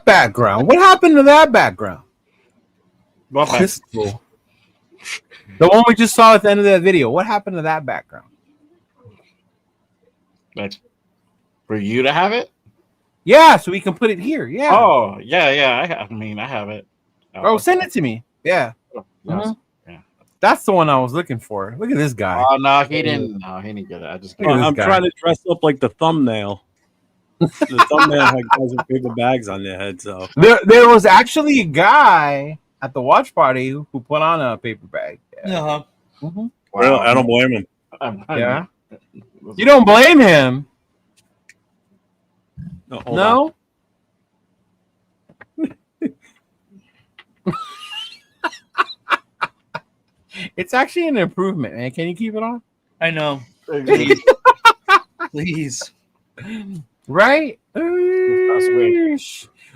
that background? What happened to that background? What happened? Crystal. The one we just saw at the end of that video. What happened to that background? Like, for you to have it? Yeah, so we can put it here. Yeah. Oh, yeah. I have it. Oh, send it to me. Yeah. Yes. Yeah. That's the one I was looking for. Look at this guy. Oh no, he didn't. No, he didn't get it. I just. Look at this I'm guy. trying to dress up like the thumbnail. The thumbnail had guys with paper bags on their head. So There was actually a guy at the watch party who put on a paper bag. Yeah. Uh-huh. Mm-hmm. well, I don't blame him. Yeah. You don't blame him. No. hold No. It's actually an improvement, man. Can you keep it on? I know. Please. Please. Right? weird.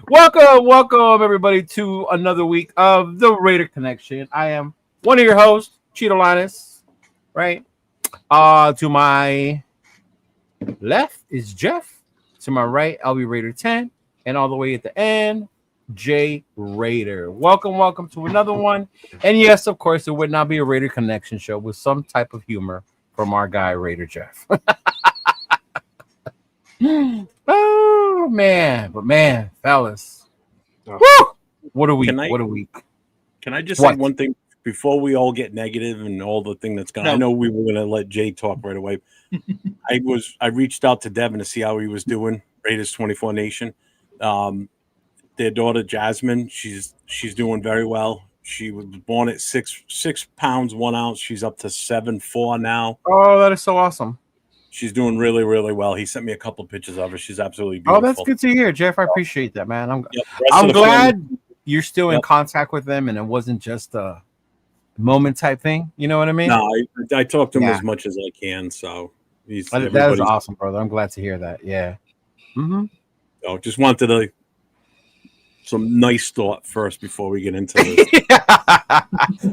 Welcome, everybody, to another week of the Raider Connection. I am one of your hosts, Cheeto Linus. Right? To my left is Jeff. To my right, I'll be Raider 10. And all the way at the end, Jay Raider. Welcome to another one. And yes, of course, it would not be a Raider Connection show with some type of humor from our guy, Raider Jeff. Oh, man. But, man, fellas. Woo! What a week. What a week. Can I just say one thing before we all get negative and all the thing that's going on? I know we were going to let Jay talk right away. I reached out to Devin to see how he was doing, Raiders 24 Nation. Their daughter Jasmine, she's doing very well. She was born at 6 pounds 1 ounce. She's up to 7'4" now. Oh, that is so awesome. She's doing really, really well. He sent me a couple of pictures of her. She's absolutely beautiful. Oh, that's good to hear, Jeff. I appreciate that, man. I'm Yep, glad you're still in contact with them and it wasn't just a moment type thing. You know what I mean? No, I talk to him as much as I can. So that is awesome, brother. I'm glad to hear that. Yeah. Mm-hmm. So just wanted some nice thought first before we get into this.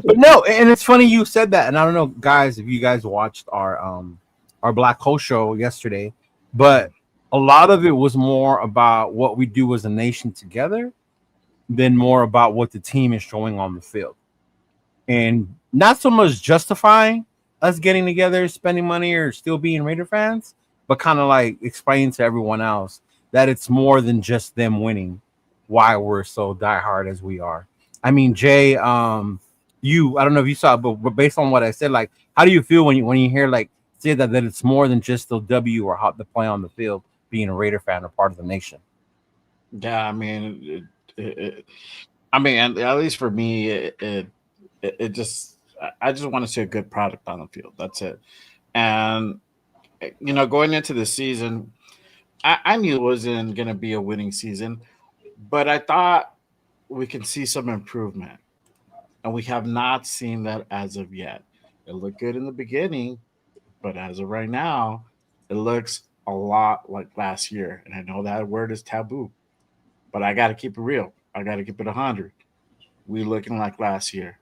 But no, and it's funny you said that. And I don't know, guys, if you guys watched our Black Hole show yesterday, but a lot of it was more about what we do as a nation together than more about what the team is showing on the field. And not so much justifying us getting together, spending money, or still being Raider fans, but kind of like explaining to everyone else that it's more than just them winning, why we're so diehard as we are. I mean, Jay, I don't know if you saw it, but based on what I said, like, how do you feel when you hear like say that it's more than just the W or how the play on the field, being a Raider fan or part of the nation? Yeah, I mean, and at least for me, it just I just want to see a good product on the field. That's it. And going into the season, I knew it wasn't going to be a winning season, but I thought we could see some improvement, and we have not seen that as of yet. It looked good in the beginning, but as of right now, it looks a lot like last year. And I know that word is taboo, but I got to keep it real. I got to keep it 100. We looking like last year,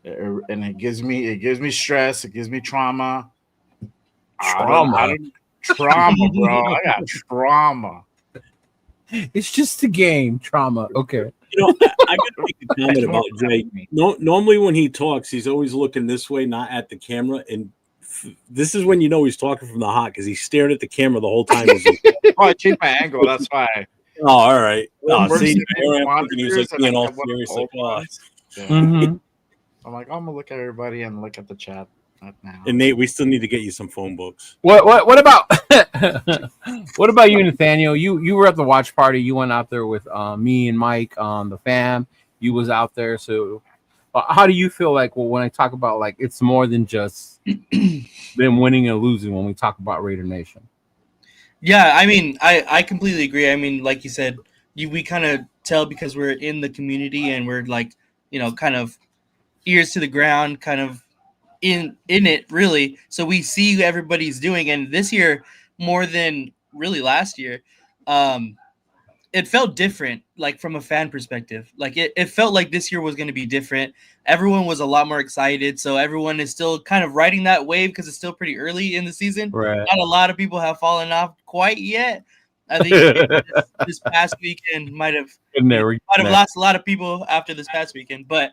and it gives me stress. It gives me trauma. Trauma, bro. I got trauma. It's just a game, trauma. Okay. I got to make a comment about Jay. Normally when he talks, he's always looking this way, not at the camera. And this is when he's talking from the heart because he stared at the camera the whole time. I changed my angle. That's why. Oh, all right. See, he was like being all serious. I'm like, I'm gonna look at everybody and look at the chat now. And Nate, we still need to get you some phone books. What about what about you, Nathaniel? You were at the watch party. You went out there with me and Mike on the fam. You was out there. So how do you feel like when I talk about like it's more than just them winning and losing when we talk about Raider Nation? Yeah, I mean, I completely agree. I mean, like you said, we kind of tell because we're in the community and we're like, kind of ears to the ground, kind of in it really. So we see everybody's doing, and this year more than really last year, it felt different, like from a fan perspective. Like it felt like this year was going to be different. Everyone was a lot more excited. So everyone is still kind of riding that wave because it's still pretty early in the season. Right. Not a lot of people have fallen off quite yet, I think this past weekend might have lost a lot of people after this past weekend. But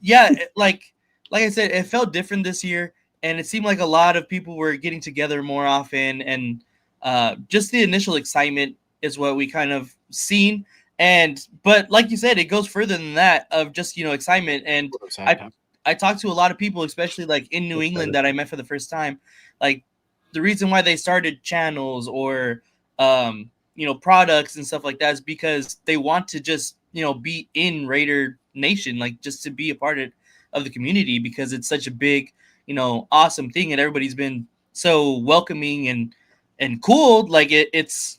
yeah, like I said, it felt different this year, and it seemed like a lot of people were getting together more often, and just the initial excitement is what we kind of seen. But like you said, it goes further than that of just excitement. And I talked to a lot of people, especially like in New England, that I met for the first time. Like the reason why they started channels or products and stuff like that is because they want to just be in Raider Nation, like just to be a part of the community, because it's such a big awesome thing, and everybody's been so welcoming and cool. Like it's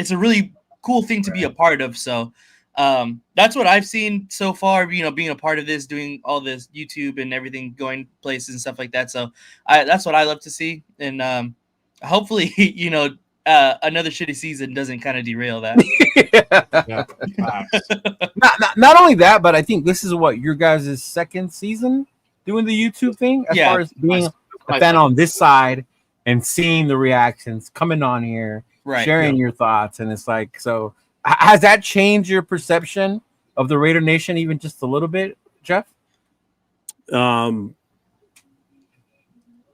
a really cool thing to be a part of. So that's what I've seen so far, being a part of this, doing all this YouTube and everything, going places and stuff like that. So that's what I love to see. And hopefully, another shitty season doesn't kind of derail that. not only that, but I think this is what your guys' second season doing the YouTube thing, as far as being a fan on this side and seeing the reactions, coming on here, sharing your thoughts. And it's like, so has that changed your perception of the Raider Nation even just a little bit, Jeff?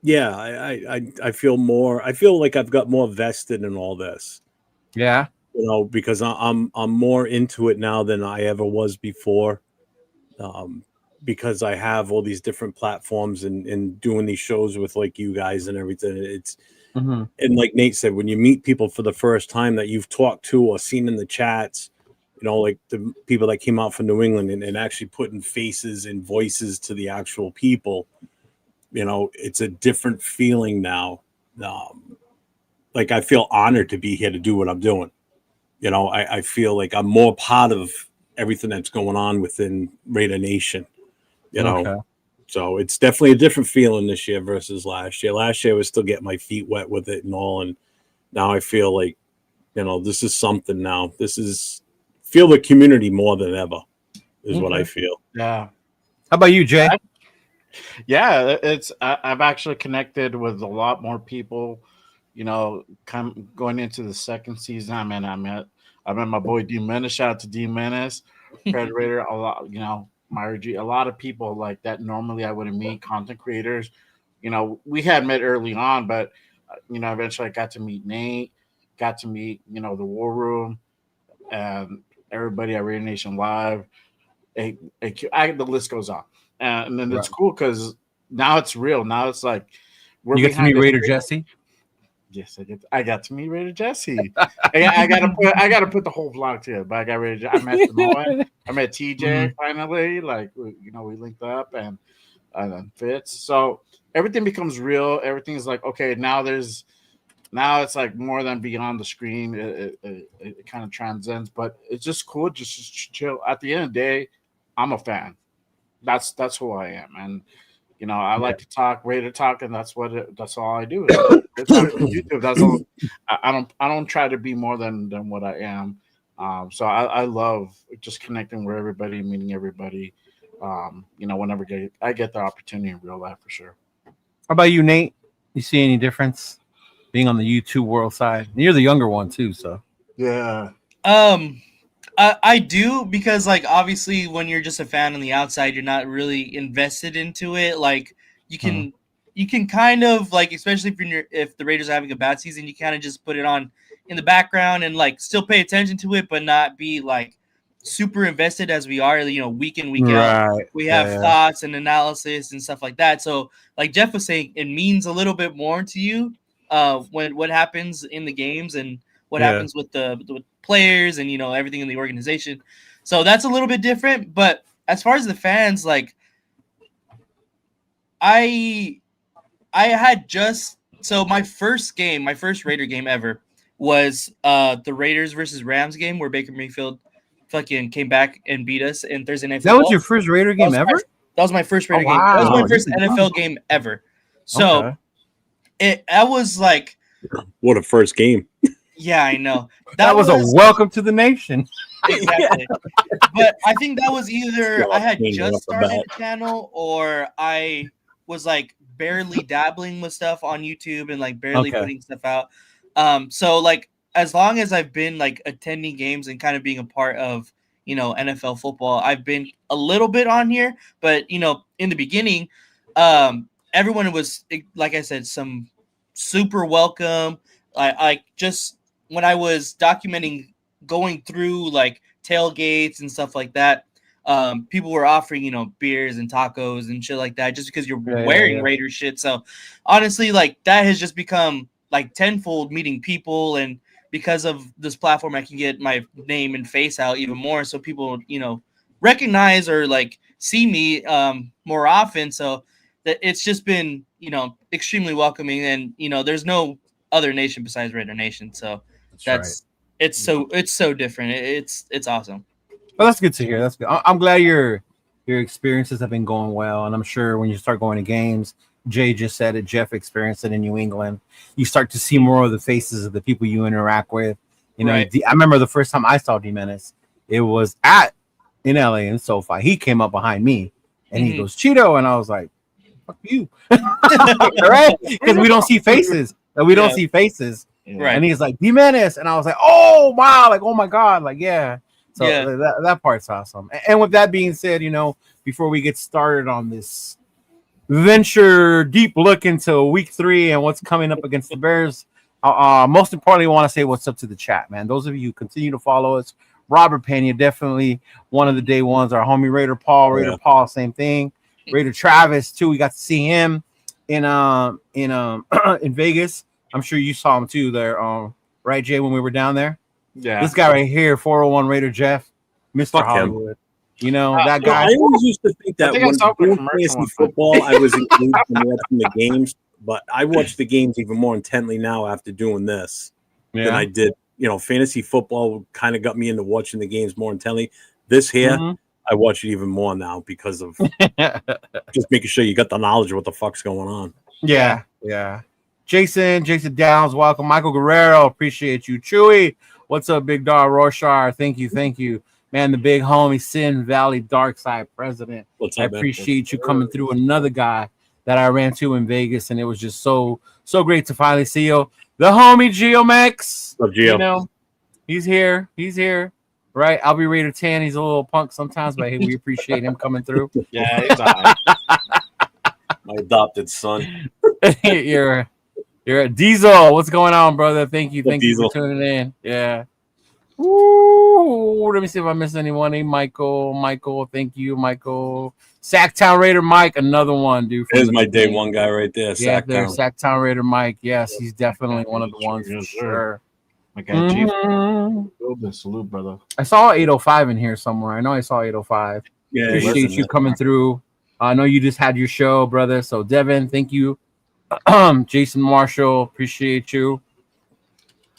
Yeah, I feel more. I feel like I've got more vested in all this. Yeah, because I'm more into it now than I ever was before. Because I have all these different platforms and doing these shows with like you guys and everything. It's and like Nate said, when you meet people for the first time that you've talked to or seen in the chats, like the people that came out from New England and actually putting faces and voices to the actual people. It's a different feeling now. Like I feel honored to be here to do what I'm doing. I feel like I'm more part of everything that's going on within Raider Nation. So it's definitely a different feeling this year versus last year. Last year I was still getting my feet wet with it and all, and now I feel like this is something now. Feel the community more than ever is what I feel. Yeah. How about you, Jay? I've actually connected with a lot more people, going into the second season. I met my boy D Menace. Shout out to D Menace, Predator. A lot, Margie. A lot of people like that normally I wouldn't meet, content creators. We had met early on, but eventually I got to meet Nate, got to meet the War Room, and everybody at Raider Nation Live. The list goes on. And then it's cool because now it's real. Now it's like you get to meet Raider Jesse. Yes, I got to meet Raider Jesse. I gotta put the whole vlog together. But I got Raider. I met Samoa. I met TJ finally. Like we linked up and then Fitz. So everything becomes real. Everything's like okay. Now it's like more than beyond the screen. It kind of transcends, but it's just cool. Just chill. At the end of the day, I'm a fan. That's who I am, and I like to talk, Raider talk, and that's all I do. It's on YouTube. That's all. I don't try to be more than what I am. So I love just connecting with everybody, meeting everybody. Whenever I get the opportunity in real life, for sure. How about you, Nate? You see any difference being on the YouTube world side? You're the younger one too, so yeah. I do, because like obviously when you're just a fan on the outside, you're not really invested into it. Like you can kind of like, especially if the Raiders are having a bad season, you kind of just put it on in the background and like still pay attention to it, but not be like super invested as we are, week in, week out. We have thoughts and analysis and stuff like that. So like Jeff was saying, it means a little bit more to you when what happens in the games and what happens with the players and everything in the organization. So that's a little bit different. But as far as the fans, like I had my first Raider game ever was the Raiders versus Rams game where Baker Mayfield fucking came back and beat us in Thursday Night Football. That was your first Raider game ever? That was my first Raider game. That was my first NFL game ever. So I was like, what a first game. Yeah, I know. That was a welcome to the nation. Exactly. But I think that was either I had just started the channel or I was like barely dabbling with stuff on YouTube and like barely putting stuff out. So like as long as I've been like attending games and kind of being a part of, you know, NFL football, I've been a little bit on here, but you know, in the beginning, everyone was, like I said, some super welcome. I just when I was documenting going through like tailgates and stuff like that, people were offering, you know, beers and tacos and shit like that just because you're wearing Raider shit. So honestly, like that has just become like tenfold meeting people, and because of this platform I can get my name and face out even more, so people, you know, recognize or like see me more often. So that it's just been, you know, extremely welcoming, and you know there's no other nation besides Raider Nation, so that's right. It's so different. It's awesome. Well, that's good to hear. That's good. I'm glad your experiences have been going well, and I'm sure when you start going to games, Jay just said it, Jeff experienced it in New England, you start to see more of the faces of the people you interact with. You know, right. I remember the first time I saw D Menace, it was in LA in SoFi. He came up behind me and he goes, Cheeto, and I was like, fuck you. Right? Because we don't see faces. We don't see faces. Right. And he's like, D Menace, and I was like, oh wow, like oh my god, like yeah. So that part's awesome. And with that being said, you know, before we get started on this venture deep look into week 3 and what's coming up against the Bears, most importantly, I want to say what's up to the chat, man. Those of you who continue to follow us, Robert Pena, definitely one of the day ones. Our homie Raider Paul, same thing. Raider Travis too. We got to see him in in Vegas. I'm sure you saw him too there, right, Jay, when we were down there. Yeah, this guy right here, 401 Raider Jeff, Mr. Hollywood. You know that guy. I always used to think that when fantasy football, I was engaged in watching the games, but I watch the games even more intently now after doing this than I did. You know, fantasy football kind of got me into watching the games more intently. This here, I watch it even more now because of just making sure you got the knowledge of what the fuck's going on. Yeah. Jason Downs, welcome. Michael Guerrero, appreciate you. Chewy, what's up, Big Dog Rorschach? Thank you. Man, the big homie, Sin Valley Darkside president. I appreciate you coming through. Another guy that I ran to in Vegas, and it was just so great to finally see you. The homie Geomax. Gio. You know, he's here. Right? I'll be Raider 10. He's a little punk sometimes, but hey, we appreciate him coming through. Yeah, he's all right. My adopted son. You're a Diesel. What's going on, brother? Thank you for tuning in. Yeah. Ooh, let me see if I missed anyone. Hey, Michael, thank you, Michael. Sacktown Raider Mike, another one, dude. There's my day one guy right there. Yeah, there's Sacktown Raider Mike. Yes, he's definitely one of the ones for sure. My guy, Chief. Salute, brother. I saw 805 in here somewhere. I know I saw 805. Yeah, appreciate you coming through. I know you just had your show, brother. So Devin, thank you. Jason Marshall, appreciate you.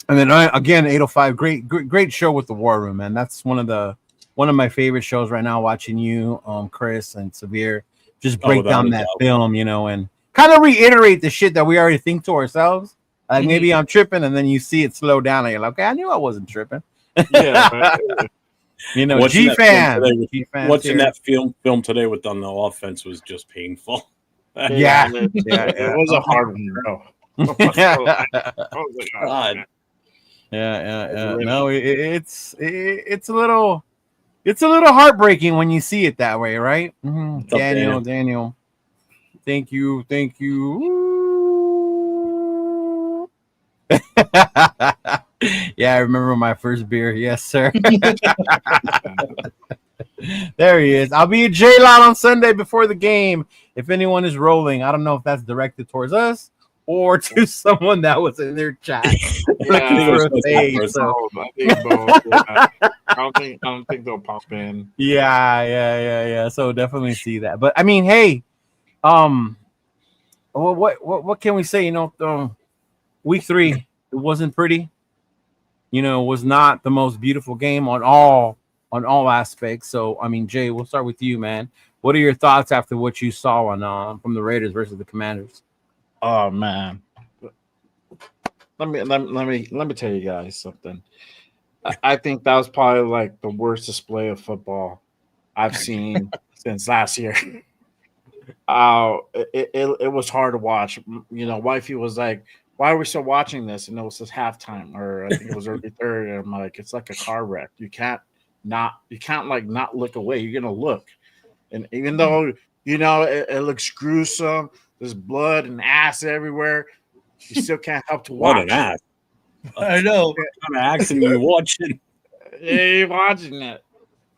And then again, 805, great show with the War Room, man. That's one of my favorite shows right now. Watching you, Chris and Severe, just break down that film, you know, and kind of reiterate the shit that we already think to ourselves. Like maybe I'm tripping, and then you see it slow down, and you're like, okay, I knew I wasn't tripping. Yeah, you know, G-fan. Watching that film today with on the offense was just painful. Yeah. It was a hard one, bro. God. Yeah. No, it's a little heartbreaking when you see it that way, right? Daniel. Thank you. Yeah, I remember my first beer. Yes, sir. There he is. I'll be at J-Lot on Sunday before the game. If anyone is rolling, I don't know if that's directed towards us or to someone that was in their chat. I don't think they'll pop in. Yeah. So definitely see that. But I mean, hey, what can we say? You know, week 3, it wasn't pretty. You know, it was not the most beautiful game on all aspects. So I mean, Jay, we'll start with you, man. What are your thoughts after what you saw on from the Raiders versus the Commanders? Oh man, let me tell you guys something. I think that was probably like the worst display of football I've seen since last year. It was hard to watch. You know, wifey was like, why are we still watching this? And it was just halftime, or I think it was early third. And I'm like, it's like a car wreck. You can't like not look away. You're gonna look, and even though it looks gruesome, there's blood and ass everywhere, you still can't help to watch. What an ass! I know. What kind of accident you watching? You're watching it.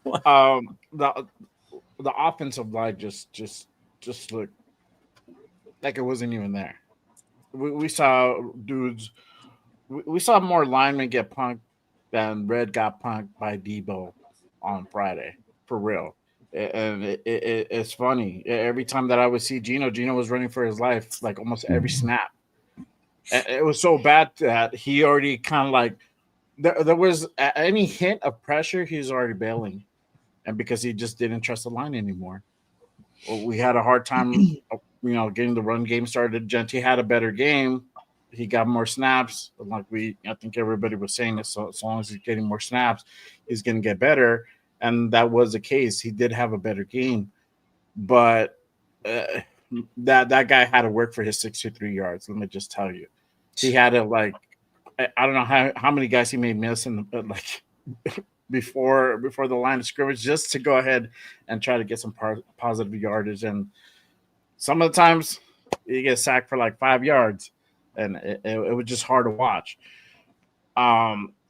The offensive line just looked like it wasn't even there. We saw dudes. We saw more linemen get punked than Red got punked by Debo on Friday, for real. And it's funny. Every time that I would see Gino was running for his life, like almost every snap. And it was so bad that he already kind of like there was any hint of pressure, he was already bailing, and because he just didn't trust the line anymore. We had a hard time, getting the run game started. Genty had a better game. He got more snaps. Like I think everybody was saying this. So as long as he's getting more snaps, he's going to get better. And that was the case. He did have a better game, but that guy had to work for his 63 yards. Let me just tell you, he had to I don't know how many guys he may miss in before the line of scrimmage just to go ahead and try to get some positive yardage. And some of the times you get sacked for like 5 yards, and it was just hard to watch.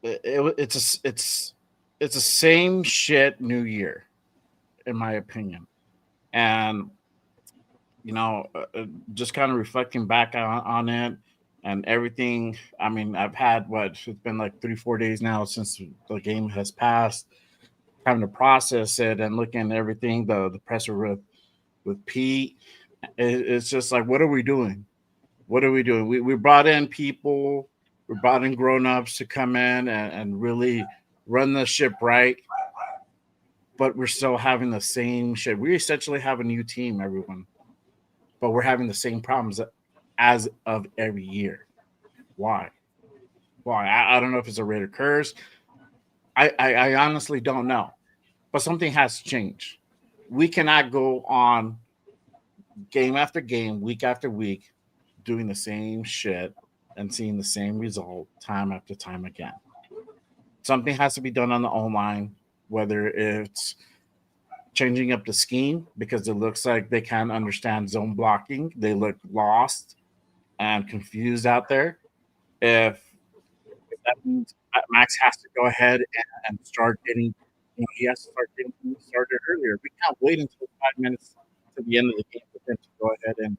It's the same shit New Year, in my opinion. And just kind of reflecting back on it and everything. I mean, I've had it's been like 3-4 days now since the game has passed, having to process it and looking at everything, the presser with Pete. It's just like, what are we doing? What are we doing? We brought in people, we brought in grown-ups to come in and really run the ship right, but we're still having the same shit. We essentially have a new team, everyone, but we're having the same problems as of every year. Why? I don't know if it's a Raider curse. I honestly don't know, but something has changed. We cannot go on game after game, week after week, doing the same shit and seeing the same result time after time again. Something has to be done on the O-line, whether it's changing up the scheme because it looks like they can't understand zone blocking. They look lost and confused out there. If that means Max has to go ahead and start getting, he has to start getting started earlier. We can't wait until 5 minutes to the end of the game for him to go ahead and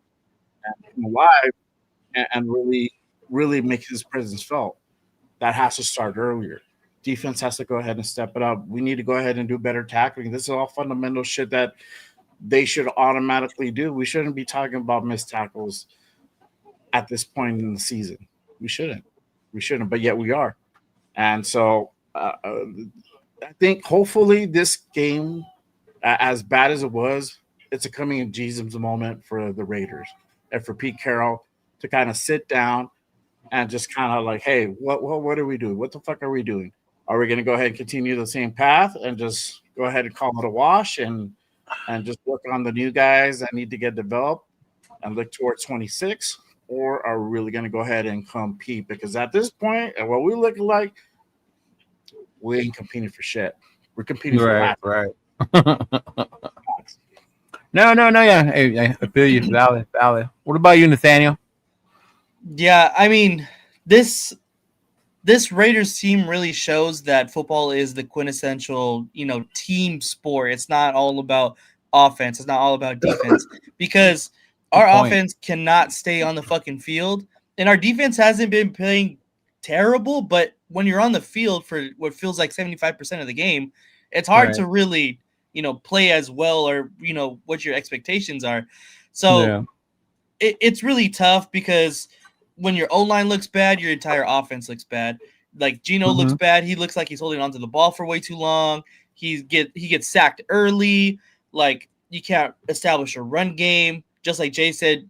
come alive and really, really make his presence felt. That has to start earlier. Defense has to go ahead and step it up. We need to go ahead and do better tackling. This is all fundamental shit that they should automatically do. We shouldn't be talking about missed tackles at this point in the season. We shouldn't, but yet we are. And so I think hopefully this game, as bad as it was, it's a coming of Jesus moment for the Raiders and for Pete Carroll to kind of sit down and just kind of like, hey, what are we doing? What the fuck are we doing? Are we going to go ahead and continue the same path and just go ahead and call it a wash and just work on the new guys that need to get developed and look towards 26? Or are we really going to go ahead and compete? Because at this point, and what we're looking like, we ain't competing for shit. We're competing for right. No, yeah. Hey, I feel you. Valid. What about you, Nathaniel? Yeah, I mean, this Raiders team really shows that football is the quintessential, team sport. It's not all about offense. It's not all about defense because our offense cannot stay on the fucking field, and our defense hasn't been playing terrible. But when you're on the field for what feels like 75% of the game, it's hard to really, play as well or what your expectations are. So it's really tough because when your O-line looks bad, your entire offense looks bad. Like Gino looks bad. He looks like he's holding onto the ball for way too long. He gets sacked early. Like you can't establish a run game. Just like Jay said,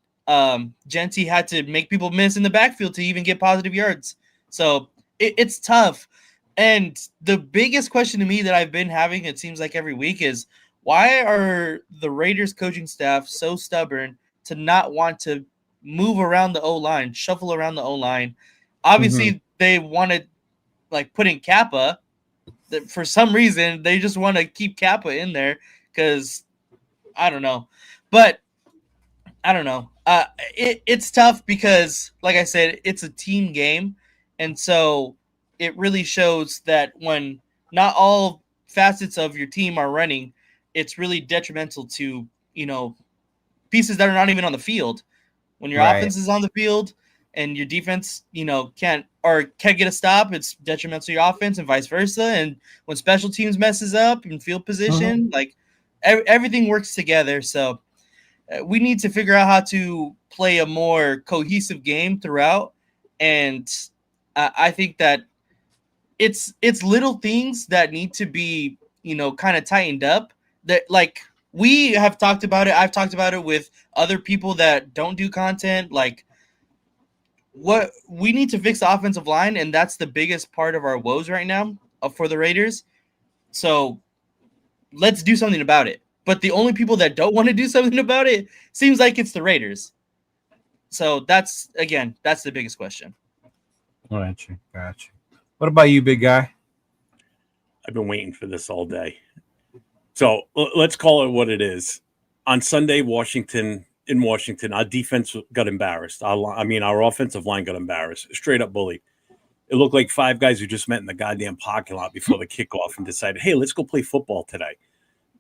Genty had to make people miss in the backfield to even get positive yards. So it's tough. And the biggest question to me that I've been having, it seems like every week, is why are the Raiders coaching staff so stubborn to not want to move around the O line, shuffle around the O line. Obviously, they want to like put in Kappa. For some reason, they just want to keep Kappa in there because I don't know, but I don't know. It's tough because, like I said, it's a team game, and so it really shows that when not all facets of your team are running, it's really detrimental to pieces that are not even on the field. When your offense is on the field and your defense, can't get a stop, it's detrimental to your offense and vice versa. And when special teams messes up and field position, like everything works together. So we need to figure out how to play a more cohesive game throughout. And I think that it's little things that need to be, kind of tightened up. That like we have talked about it. I've talked about it with other people that don't do content. Like what we need to fix the offensive line, and that's the biggest part of our woes right now for the Raiders. So let's do something about it. But the only people that don't want to do something about it seems like it's the Raiders. So that's the biggest question. Gotcha. What about you, big guy? I've been waiting for this all day. So let's call it what it is. On Sunday, Washington, our defense got embarrassed. Our offensive line got embarrassed, straight up bullied. It looked like five guys who just met in the goddamn parking lot before the kickoff and decided, hey, let's go play football today.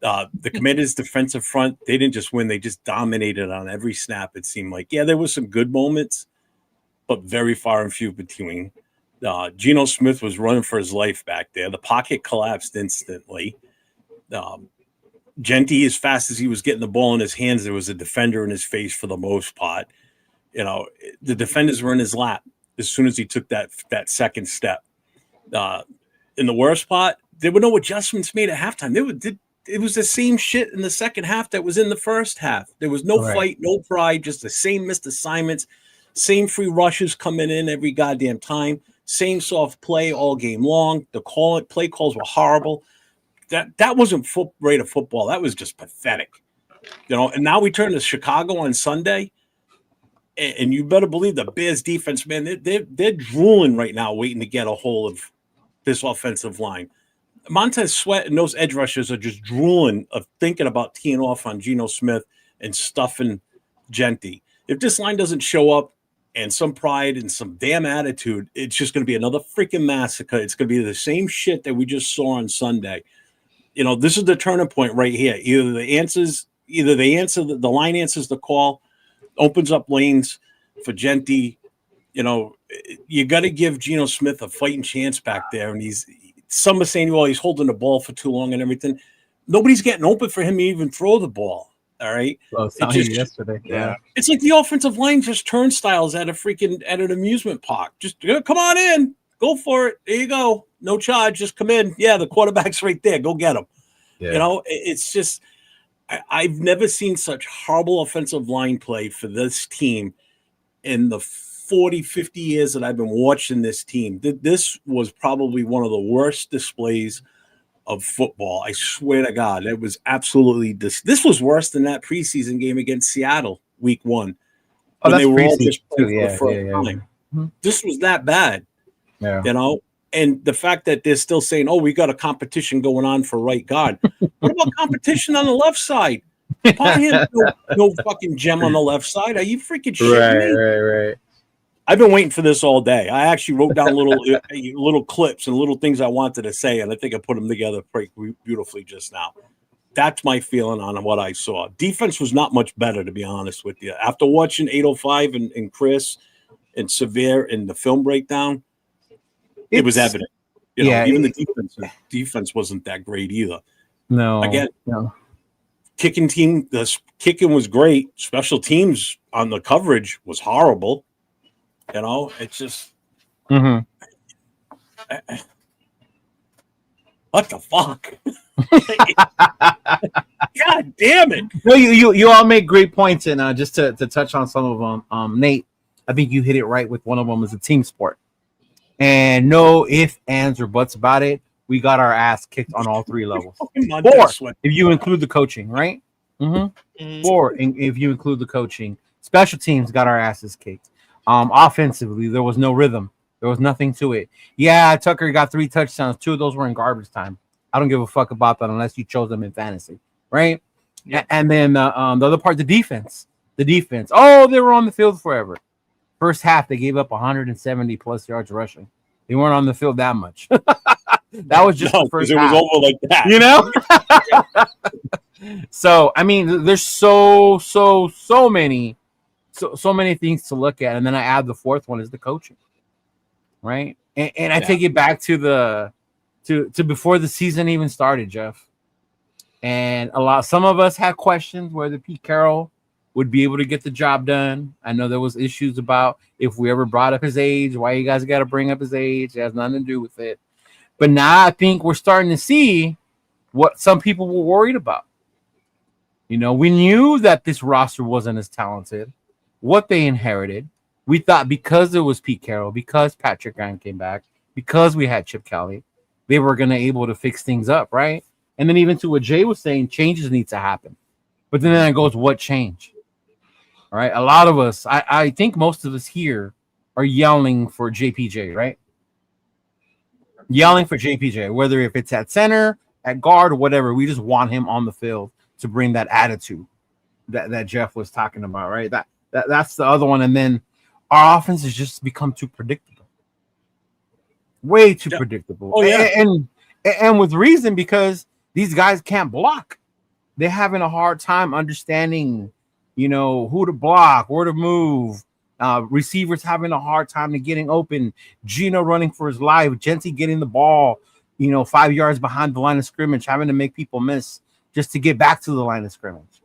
The Commanders' defensive front, they didn't just win. They just dominated on every snap, it seemed like. Yeah, there was some good moments, but very far and few between. Geno Smith was running for his life back there. The pocket collapsed instantly. Genty, as fast as he was getting the ball in his hands, there was a defender in his face for the most part. The defenders were in his lap as soon as he took that second step. In the worst part, there were no adjustments made at halftime. It was the same shit in the second half that was in the first half. There was no fight, no pride, just the same missed assignments, same free rushes coming in every goddamn time, same soft play all game long. The play calls were horrible. That wasn't Raider football. That was just pathetic. And now we turn to Chicago on Sunday, and you better believe the Bears defense, man, they're drooling right now waiting to get a hold of this offensive line. Montez Sweat and those edge rushers are just drooling of thinking about teeing off on Geno Smith and stuffing Genty. If this line doesn't show up and some pride and some damn attitude, it's just going to be another freaking massacre. It's going to be the same shit that we just saw on Sunday. This is the turning point right here. Either the line answers the call, opens up lanes for Genty. You got to give Geno Smith a fighting chance back there, and some are saying, well, he's holding the ball for too long and everything. Nobody's getting open for him to even throw the ball. All right. Well, it's yesterday. Yeah. It's like the offensive line just turnstiles at an amusement park. Just come on in. Go for it. There you go. No charge. Just come in. Yeah, the quarterback's right there. Go get him. Yeah. It's just I've never seen such horrible offensive line play for this team in the 40, 50 years that I've been watching this team. This was probably one of the worst displays of football. I swear to God, it was absolutely this was worse than that preseason game against Seattle week 1. Oh, that's preseason too. Yeah. This was that bad. Yeah. And the fact that they're still saying, oh, we got a competition going on for right guard. What about competition on the left side? No fucking gem on the left side. Are you freaking shitting me? Right. I've been waiting for this all day. I actually wrote down little clips and little things I wanted to say, and I think I put them together pretty beautifully just now. That's my feeling on what I saw. Defense was not much better, to be honest with you. After watching 805 and Chris and Severe in the film breakdown, it was evident. Even the defense wasn't that great either. No. Again, the kicking was great. Special teams on the coverage was horrible. It's just what the fuck? God damn it! No, you all make great points, and just to touch on some of them, Nate, I think you hit it right with one of them. Is a team sport, and no ifs, ands, or buts about it. We got our ass kicked on all 3 levels. 4, if you include the coaching, right? 4, if you include the coaching. Special teams got our asses kicked. Offensively, there was no rhythm. There was nothing to it. Yeah, Tucker got 3 touchdowns. 2 of those were in garbage time. I don't give a fuck about that unless you chose them in fantasy, right? Yep. And then the other part, the defense. The defense. Oh, they were on the field forever. First half, they gave up 170 plus yards rushing. They weren't on the field that much. That was just the first it half. was over like that. You know? So, I mean, there's so many things to look at. And then I add the fourth one is the coaching. Right? And I take it back to before the season even started, Jeff. And some of us had questions whether Pete Carroll would be able to get the job done. I know there was issues about if we ever brought up his age, why you guys got to bring up his age. It has nothing to do with it. But now I think we're starting to see what some people were worried about. You know, we knew that this roster wasn't as talented, what they inherited. We thought because it was Pete Carroll, because Patrick Graham came back, because we had Chip Kelly, they were going to able to fix things up, right? And then even to what Jay was saying, changes need to happen. But then it goes, what change? All right, a lot of us, I think most of us here are yelling for JPJ, right? Yelling for JPJ, whether if it's at center, at guard, or whatever. We just want him on the field to bring that attitude that Jeff was talking about, right? That's the other one. And then our offense has just become too predictable. Way too predictable. Oh, yeah. And with reason, because these guys can't block. They're having a hard time understanding, you know, who to block, where to move. Receivers having a hard time to getting open. Gino running for his life. Jency getting the ball, 5 yards behind the line of scrimmage, having to make people miss just to get back to the line of scrimmage.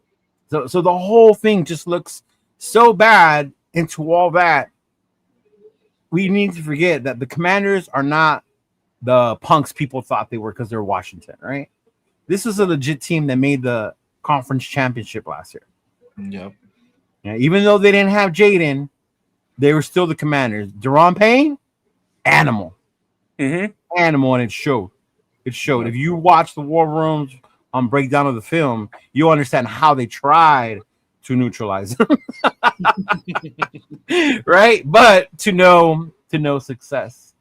So the whole thing just looks so bad. Into all that, we need to forget that the Commanders are not the punks people thought they were because they're Washington, right? This is a legit team that made the conference championship last year. Yep. Yeah, even though they didn't have Jaden, they were still the Commanders. Deron Payne, animal. Animal, and it showed. It showed. If you watch the War Room's breakdown of the film, you'll understand how they tried to neutralize them. Right? But to no success.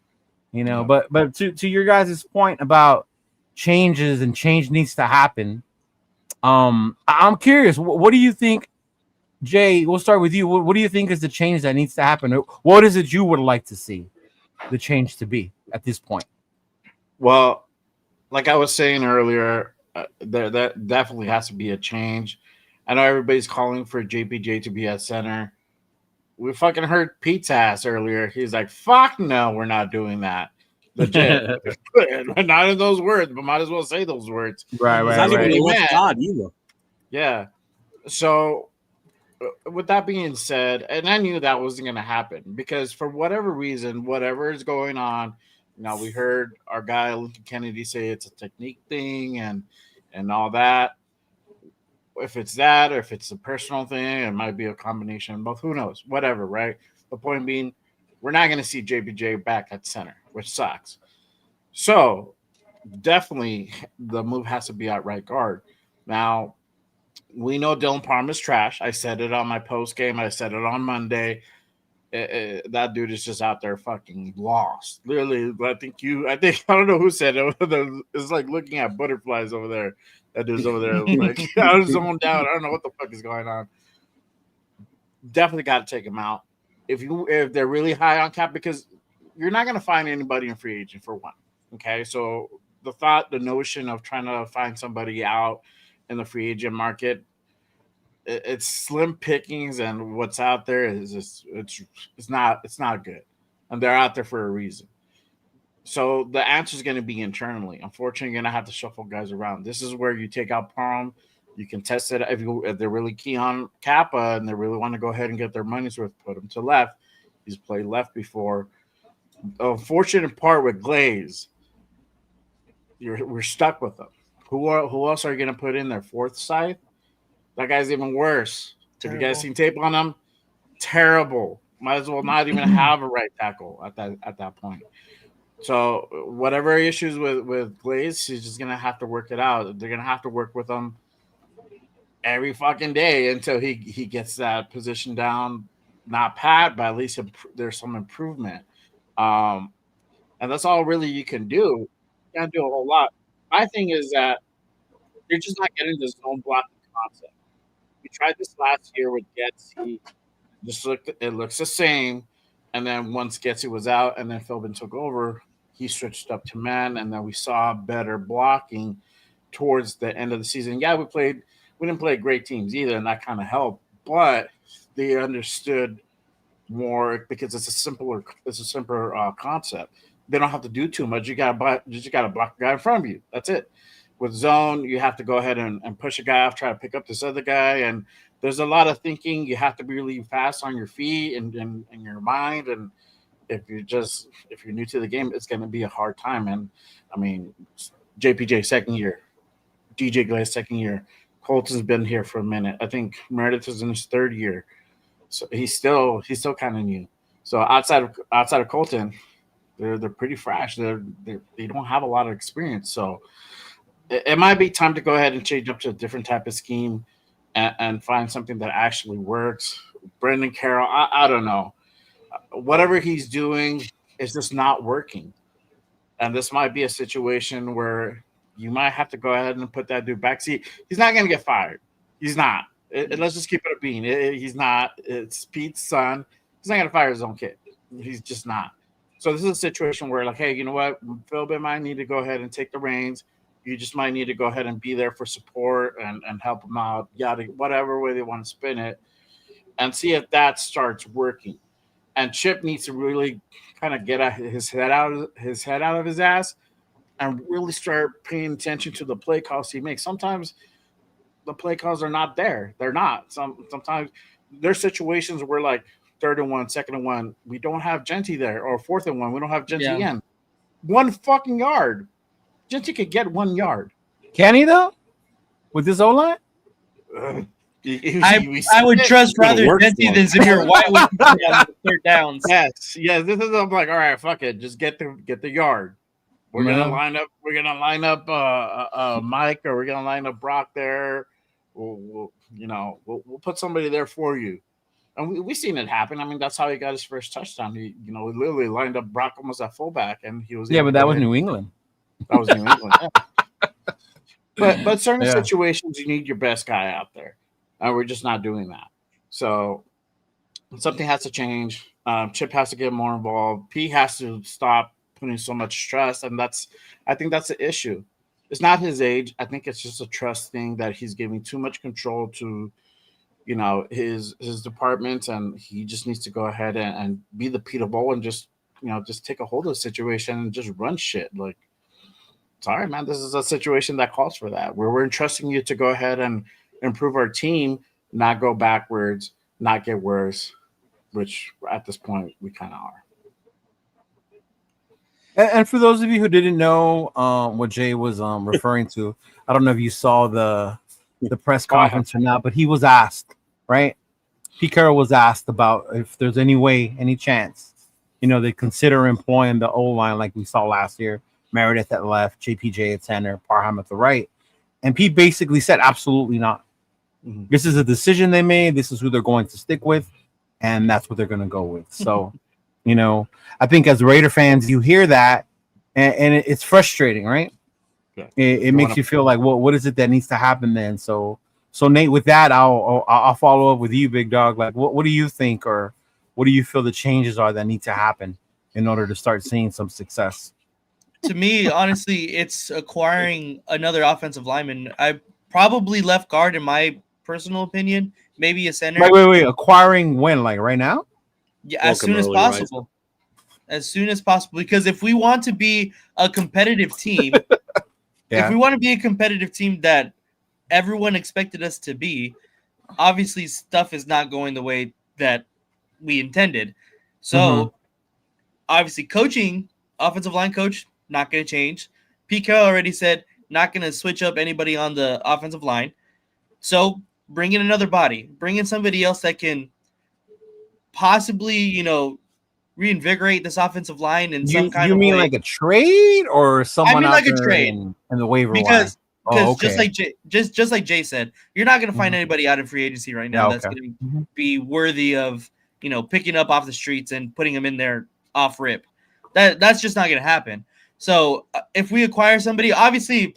But to your guys' point about changes and change needs to happen. I'm curious, what do you think, Jay? We'll start with you. What do you think is the change that needs to happen? What is it you would like to see the change to be at this point? Well, like I was saying earlier, there definitely has to be a change. I know everybody's calling for JPJ to be at center. We fucking heard Pete's ass earlier. He's like, fuck no, we're not doing that. Legit. Not in those words, but might as well say those words. Right. Not even the left guard either. Yeah. So with that being said, and I knew that wasn't going to happen because for whatever reason, whatever is going on, we heard our guy Lincoln Kennedy say it's a technique thing and all that. If it's that or if it's a personal thing, it might be a combination of both. Who knows? Whatever, right? The point being, we're not going to see JPJ back at center, which sucks. So definitely the move has to be at right guard. Now, we know Dylan Parma's trash. I said it on my post game. I said it on Monday. That dude is just out there fucking lost. Literally, I don't know who said it. It's like looking at butterflies over there. That dude's over there. Like, I was zoned out. I don't know what the fuck is going on. Definitely got to take him out. If they're really high on cap, because you're not going to find anybody in free agent for one. Okay, so the notion of trying to find somebody out in the free agent market, it's slim pickings, and what's out there is just it's not good, and they're out there for a reason. So the answer is going to be internally. Unfortunately, you're going to have to shuffle guys around. This is where you take out Parham. You can test it if they're really keen on Kappa and they really want to go ahead and get their money's worth. Put him to left. He's played left before. The unfortunate part with Glaze, we're stuck with him. Who else are you going to put in there? Fourth side? That guy's even worse. Terrible. Have you guys seen tape on him? Terrible. Might as well not even have a right tackle at that point. So whatever issues with Glaze, he's just gonna have to work it out. They're gonna have to work with him. every fucking day until he gets that position down, not pat, but at least there's some improvement. And that's all really you can do. You can't do a whole lot. My thing is that you're just not getting the zone blocking concept. We tried this last year with Getsy. Just looked, it looks the same. And then once Getsy was out and then Philbin took over, he switched up to man, and then we saw better blocking towards the end of the season. Yeah, we didn't play great teams either, and that kind of helped. But they understood more because it's a simpler concept. They don't have to do too much. You just gotta block a guy in front of you. That's it. With zone, you have to go ahead and push a guy off, try to pick up this other guy, and there's a lot of thinking. You have to be really fast on your feet and in your mind. And if you're new to the game, it's going to be a hard time. And I mean, JPJ second year, DJ Glaze second year, Colton's been here for a minute. I think Meredith is in his third year, so he's still kind of new. So outside of Colton, they're pretty fresh. They don't have a lot of experience. So it might be time to go ahead and change up to a different type of scheme and find something that actually works. Brendan Carroll, I don't know. Whatever he's doing is just not working. And this might be a situation where you might have to go ahead and put that dude back. See, he's not going to get fired. He's not. Let's just keep it a bean. He's not. It's Pete's son. He's not going to fire his own kid. He's just not. So this is a situation where, like, hey, you know what? Philbin might need to go ahead and take the reins. You just might need to go ahead and be there for support and help them out, whatever way they want to spin it, and see if that starts working. And Chip needs to really kind of get his head out of his ass and really start paying attention to the play calls he makes. Sometimes the play calls are not there. They're not. Sometimes there's situations where, like, 3rd and 1, 2nd and 1, we don't have Genty there, or 4th and 1, we don't have Genty in. 1 fucking yard. Genty could get 1 yard. Can he though? With his O-line? I would trust rather Genty than Zamir White would be on the 3rd downs. Yes. This is, I'm like, all right, fuck it, just get the yard. We're gonna line up. We're gonna line up Mike, or we're gonna line up Brock there. We'll put somebody there for you. And we've seen it happen. I mean, that's how he got his first touchdown. He literally lined up Brock almost at fullback, and he was. Yeah, but that was New England. That was New England. Yeah. But certain situations, you need your best guy out there, and we're just not doing that. So something has to change. Chip has to get more involved. P has to stop putting so much stress, and I think that's the issue. It's not his age. I think it's just a trust thing that he's giving too much control to, his department, and he just needs to go ahead and be the Peter Bowl and just take a hold of the situation and just run shit. Like, sorry, man, this is a situation that calls for that, where we're entrusting you to go ahead and improve our team, not go backwards, not get worse, which at this point we kind of are. And for those of you who didn't know what Jay was referring to, I don't know if you saw the press conference or not, but he was asked, right? Pete Carroll was asked about if there's any chance, they consider employing the O-line like we saw last year. Meredith at left, JPJ at center, Parham at the right. And Pete basically said, absolutely not. Mm-hmm. This is a decision they made. This is who they're going to stick with. And that's what they're going to go with. So, I think as Raider fans, you hear that and it's frustrating, right? Yeah. It makes you feel like, well, what is it that needs to happen then? So Nate, with that, I'll follow up with you, big dog. Like, what do you think, or what do you feel the changes are that need to happen in order to start seeing some success? To me, honestly, it's acquiring another offensive lineman. I probably left guard, in my personal opinion, maybe a center. Wait. Acquiring when? Like right now? Yeah, as soon as possible. As soon as possible. Because if we want to be a competitive team, if we want to be a competitive team that everyone expected us to be, obviously stuff is not going the way that we intended. So, obviously, coaching, offensive line coach, not going to change. Pete Carroll already said not going to switch up anybody on the offensive line. So bring in another body. Bring in somebody else that can possibly, reinvigorate this offensive line in some kind of way. You mean like a trade, or someone like out a trade in the waiver because because okay. just like Jay said, you're not going to find anybody out in free agency right now that's going to be worthy of picking up off the streets and putting them in there off rip. That's just not going to happen. So if we acquire somebody, obviously,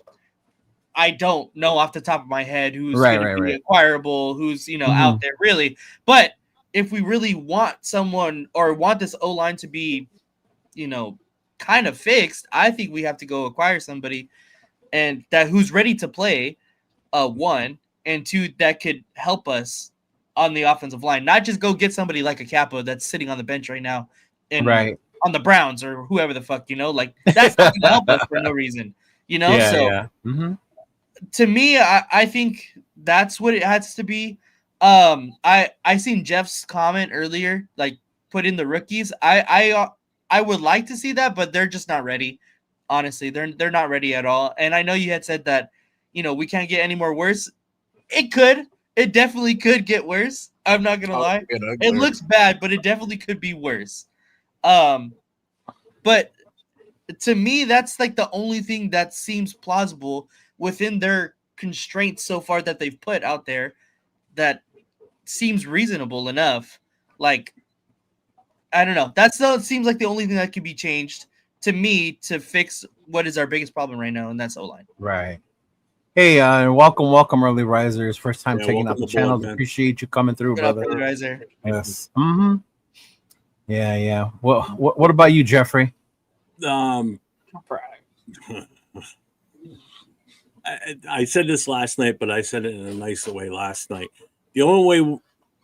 I don't know off the top of my head who's going to be acquirable, who's out there really. But if we really want someone or want this O-line to be, kind of fixed, I think we have to go acquire somebody and that who's ready to play, one, and two, that could help us on the offensive line. Not just go get somebody like a Capo that's sitting on the bench right now and on the Browns or whoever the fuck, like that's not going to help us for no reason, To me, I think that's what it has to be. I seen Jeff's comment earlier, like put in the rookies. I would like to see that, but they're just not ready. Honestly, they're not ready at all. And I know you had said that, we can't get any more worse. It could. It definitely could get worse. I'm not gonna lie. It looks bad, but it definitely could be worse. But to me, that's like the only thing that seems plausible within their constraints so far that they've put out there that seems reasonable enough. Like, I don't know. It seems like the only thing that could be changed to me to fix what is our biggest problem right now, and that's O-line. Right. Hey, welcome, early risers. First time checking out the channel. Appreciate you coming through, brother. Early riser. Yes. Yeah. Well, what about you, Jeffrey? I said this last night, but I said it in a nicer way last night. The only way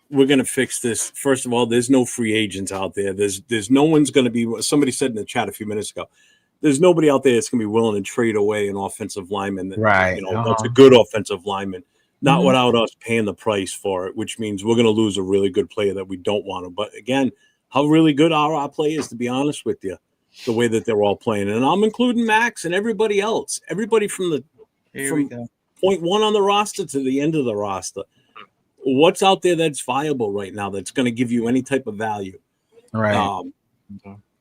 we're going to fix this, first of all, there's no free agents out there. There's no one's going to be. Somebody said in the chat a few minutes ago, there's nobody out there that's going to be willing to trade away an offensive lineman. That's a good offensive lineman, not without us paying the price for it, which means we're going to lose a really good player that we don't want to. But again, how really good are our players, to be honest with you, the way that they're all playing. And I'm including Max and everybody else, everybody from point one on the roster to the end of the roster. What's out there that's viable right now that's going to give you any type of value? Right.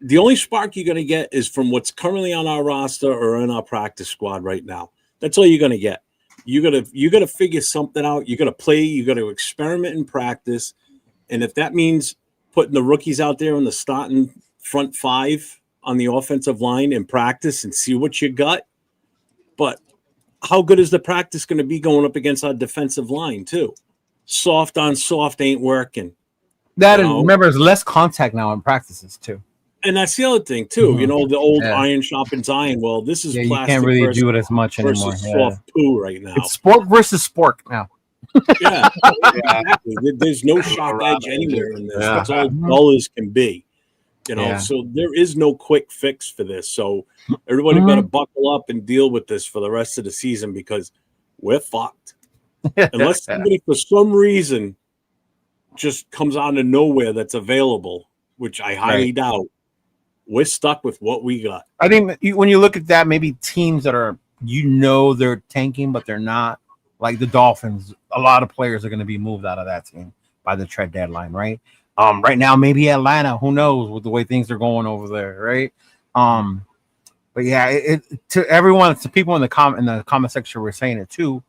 The only spark you're going to get is from what's currently on our roster or in our practice squad right now. That's all you're going to get. You got to figure something out. You got to play. You got to experiment in practice. And if that means putting the rookies out there in the starting front five on the offensive line in practice and see what you got. But how good is the practice going to be going up against our defensive line too? Soft on soft ain't working. Remember, there's less contact now in practices too. And that's the other thing too. The old iron sharpens iron. Well, this is plastic. You can't really do it as much anymore. Soft poo right now. It's sport versus sport now. Yeah, exactly. There's no sharp edge anywhere in this. That's all dull as can be. So there is no quick fix for this. So everybody got to buckle up and deal with this for the rest of the season because we're fucked. Unless somebody for some reason just comes out of nowhere that's available, which I highly doubt, we're stuck with what we got. I think when you look at that, maybe teams that are, they're tanking, but they're not, like the Dolphins, a lot of players are going to be moved out of that team by the trade deadline, right? Right now, maybe Atlanta, who knows with the way things are going over there, right? But yeah, to everyone, to people in the comment section, we're saying it too.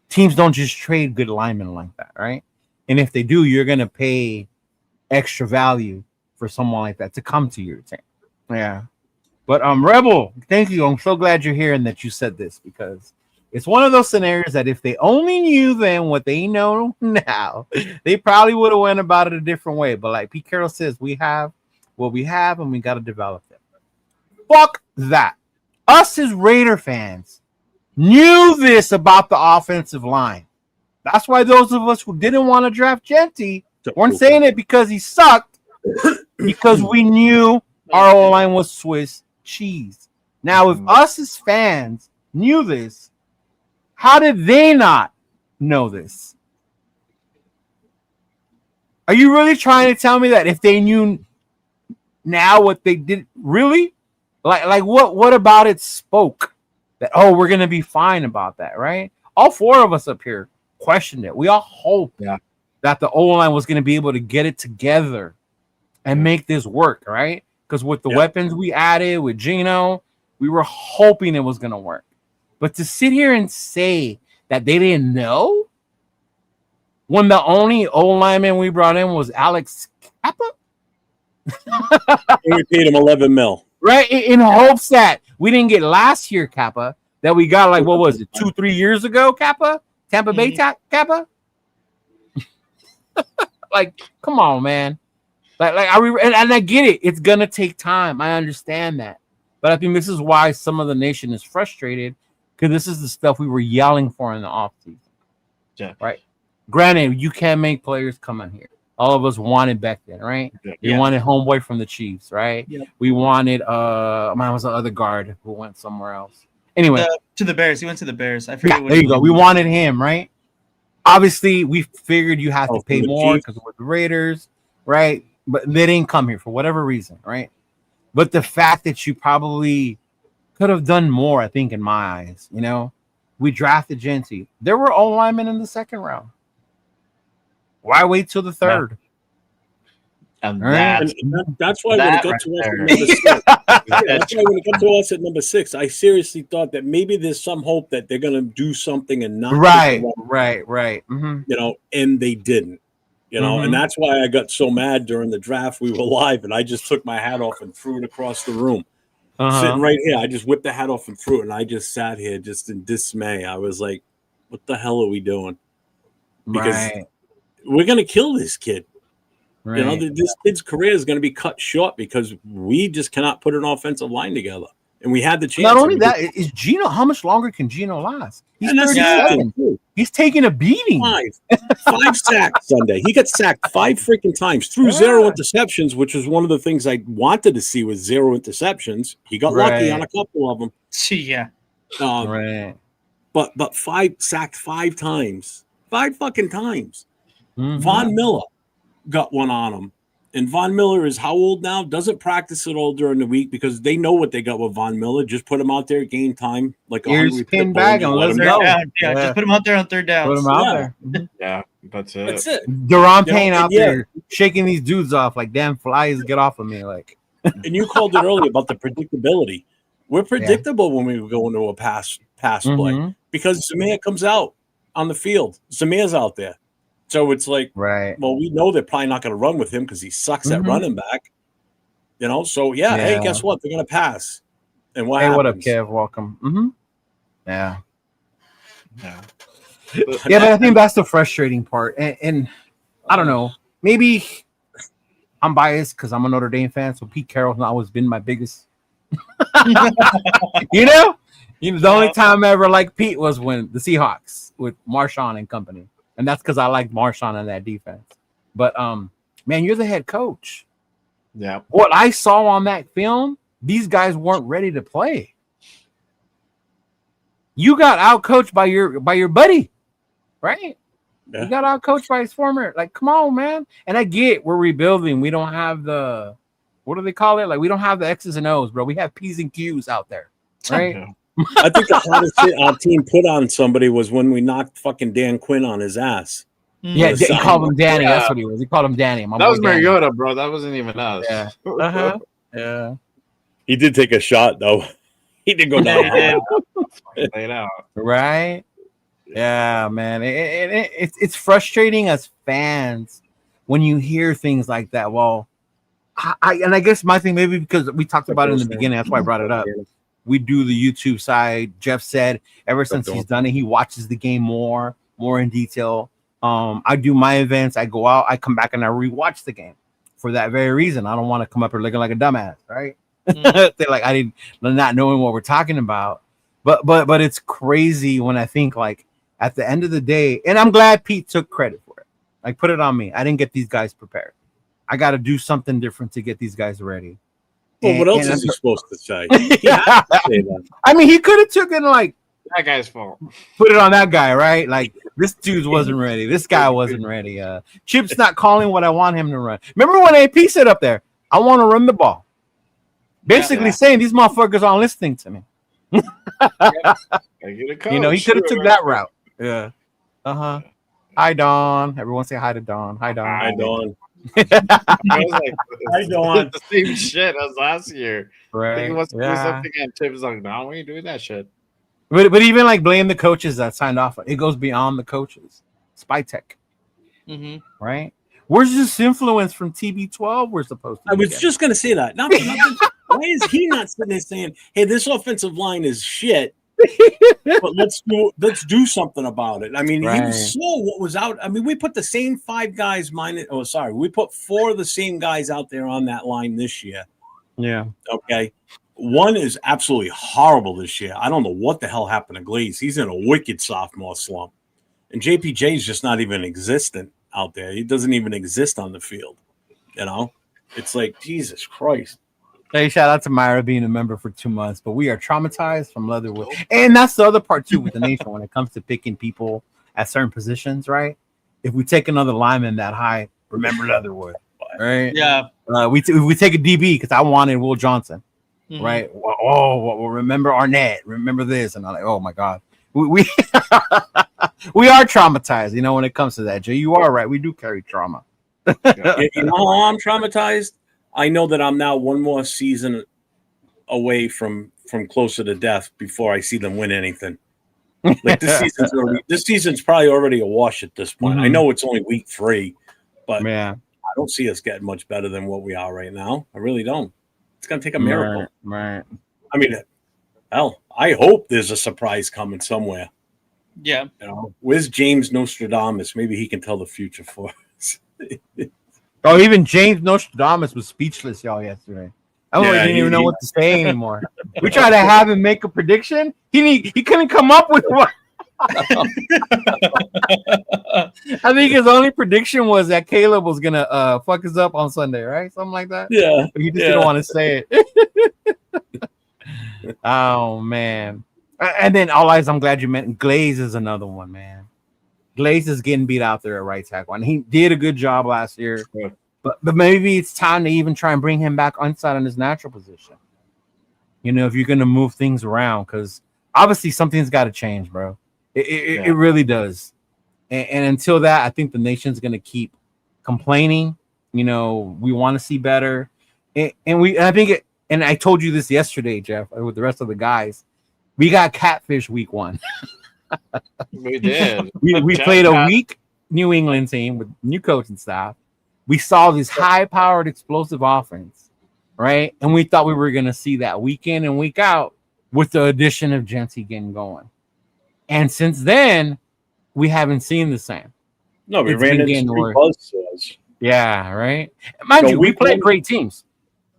Teams don't just trade good linemen like that, right? And if they do, you're going to pay extra value for someone like that to come to your team. Yeah. But Rebel, thank you. I'm so glad you're here and that you said this because it's one of those scenarios that if they only knew then what they know now, they probably would have went about it a different way. But like Pete Carroll says, we have what we have and we got to develop it. Fuck that. Us as Raider fans knew this about the offensive line. That's why those of us who didn't want to draft Genty weren't saying it because he sucked, because we knew our O-line was Swiss cheese. Now, if us as fans knew this, how did they not know this? Are you really trying to tell me that if they knew now what they did, really? Like what about it spoke that, we're going to be fine about that, right? All four of us up here questioned it. We all hoped that the O-line was going to be able to get it together and make this work, right? Because with the weapons we added with Gino, we were hoping it was going to work. But to sit here and say that they didn't know when the only old lineman we brought in was Alex Kappa, we paid him 11 mil. right? In hopes that we didn't get last year Kappa, that we got like, what was it, 2-3 years ago, Kappa? Tampa Bay Kappa? Like, come on, man. And I get it. It's gonna take time. I understand that. But I think this is why some of the nation is frustrated, because this is the stuff we were yelling for in the offseason. Yeah. Right. Granted, you can't make players come in here. All of us wanted back then, right? Yeah. We wanted homeboy from the Chiefs, right? Yeah. We wanted was the other guard who went somewhere else. Anyway, to the Bears. He went to the Bears. I forget. yeah, there you go. We wanted him, right? Obviously, we figured you have to pay more because we're the Raiders, right? But they didn't come here for whatever reason, right? But the fact that you probably could have done more, I think, in my eyes, we drafted Genty. There were O linemen in the second round. Why wait till the third? And that's why when it got to us at number 6, that's why when it got to us at number 6, I seriously thought that maybe there's some hope that they're going to do something and not right. Mm-hmm. And they didn't. And that's why I got so mad during the draft. We were live, and I just took my hat off and threw it across the room. Sitting right here, I just whipped the hat off and threw it, and I just sat here just in dismay. I was like, what the hell are we doing? Because we're going to kill this kid. Right. This kid's career is going to be cut short because we just cannot put an offensive line together. And we had the chance. Not only that, is Gino, how much longer can Gino last? He's 37. He's taking a beating. 5 sacks Sunday. He got sacked 5 freaking times, threw 0 interceptions, which was one of the things I wanted to see, was 0 interceptions. He got lucky on a couple of them. Yeah. But 5 sacked 5 times. 5 fucking times. Mm-hmm. Von Miller got one on him. And Von Miller is how old now? Doesn't practice at all during the week because they know what they got with Von Miller. Just put him out there, gain time. Like a hungry pin bag and let him go. Yeah, just put him out there on third down. Put him out there. Yeah, that's it. Deron Payne out there shaking these dudes off like, damn flies, get off of me. Like, and you called it earlier about the predictability. We're predictable when we go into a pass play because Zamir comes out on the field. Zamir's out there. So it's like, well, we know they're probably not going to run with him because he sucks at running back. So hey, guess what? They're going to pass. And what happens? What up, Kev? Welcome. Yeah. But I think that's the frustrating part. And I don't know, maybe I'm biased because I'm a Notre Dame fan, so Pete Carroll's not always been my biggest. The only time I ever liked Pete was when the Seahawks with Marshawn and company. And that's because I like Marshawn and that defense. But, man, you're the head coach. Yeah. What I saw on that film, these guys weren't ready to play. You got outcoached by your buddy, right? Yeah. You got outcoached by his former. Like, come on, man. And I get we're rebuilding. We don't have the, what do they call it? Like, we don't have the X's and O's, bro. We have P's and Q's out there, right? Yeah. I think the hardest shit our team put on somebody was when we knocked fucking Dan Quinn on his ass. Yeah, he called him Danny. That's what he was. He called him Danny. That was Mariota, bro. That wasn't even us. Yeah. Yeah. He did take a shot, though. He did go down. Laid out. Right? Yeah, man. It's frustrating as fans when you hear things like that. Well, I guess my thing, maybe because we talked about it in the beginning, that's why I brought it up. We do the YouTube side. Jeff said ever since he's done it, he watches the game more in detail. I do my events. I go out. I come back and I rewatch the game for that very reason. I don't want to come up here looking like a dumbass, right? They're like I didn't not knowing what we're talking about. But it's crazy when I think like at the end of the day, and I'm glad Pete took credit for it. Like put it on me. I didn't get these guys prepared. I got to do something different to get these guys ready. Well, what else is he supposed to say? I mean, he could have taken like that guy's fault. Put it on that guy, right? Like this dude wasn't ready. This guy wasn't ready. Chip's not calling what I want him to run. Remember when AP said up there, "I want to run the ball," basically saying these motherfuckers aren't listening to me. He could have took that route. Yeah. Hi, Dawn. Everyone say hi to Dawn. Hi, Dawn. Hi, Dawn. I was like, I don't want the same shit as last year. Right. He wants to do something and Chip's like, no, we ain't doing that shit. But even like blame the coaches that signed off. It goes beyond the coaches. Spy tech, right? Where's this influence from TB12? We're supposed to. I was just gonna say that. Not for nothing. Why is he not sitting there saying, "Hey, this offensive line is shit, but let's do something about it"? I mean, Right. he saw what was out. I mean, we put the same 5 guys we put 4 of the same guys out there on that line this year. Yeah. Okay. One is absolutely horrible this year. I don't know what the hell happened to Glaze. He's in a wicked sophomore slump. And JPJ is just not even existent out there. He doesn't even exist on the field. You know? It's like, Jesus Christ. Hey, shout out to Myra being a member for 2 months, but we are traumatized from Leatherwood. And that's the other part too with the nation when it comes to picking people at certain positions, right? If we take another lineman that high, remember Leatherwood, right? Yeah. We take a DB because I wanted Will Johnson, right? Well, remember Arnett, remember this, and I'm like, oh my god, we we are traumatized, you know, when it comes to that. Jay, you are right. We do carry trauma. You know how I'm traumatized? I know that I'm now one more season away from closer to death before I see them win anything. Like this season's probably already a wash at this point. I know it's only week 3, but I don't see us getting much better than what we are right now. I really don't. It's gonna take a miracle. Right. I mean, hell, I hope there's a surprise coming somewhere. Yeah. You know, where's James Nostradamus? Maybe he can tell the future for us. Oh, even James Nostradamus was speechless, y'all, yesterday. He didn't even know what to say anymore. We tried to have him make a prediction. He couldn't come up with one. I think his only prediction was that Caleb was gonna fuck us up on Sunday, right? Something like that. Yeah. But he just didn't want to say it. Oh man. And then all eyes, I'm glad you meant Glaze is another one, man. Glaze is getting beat out there at right tackle, and he did a good job last year. But maybe it's time to even try and bring him back inside in his natural position. You know, if you're going to move things around, because obviously something's got to change, bro. It really does. And until that, I think the nation's going to keep complaining. You know, we want to see better, and I told you this yesterday, Jeff, with the rest of the guys. We got catfish week 1. We did. we played a weak New England team with new coaching staff. We saw this high-powered, explosive offense, right? And we thought we were going to see that week in and week out with the addition of Genty getting going. And since then, we haven't seen the same. No, we ran into 3 buzzsaws. Yeah, right? Mind you, we played great teams.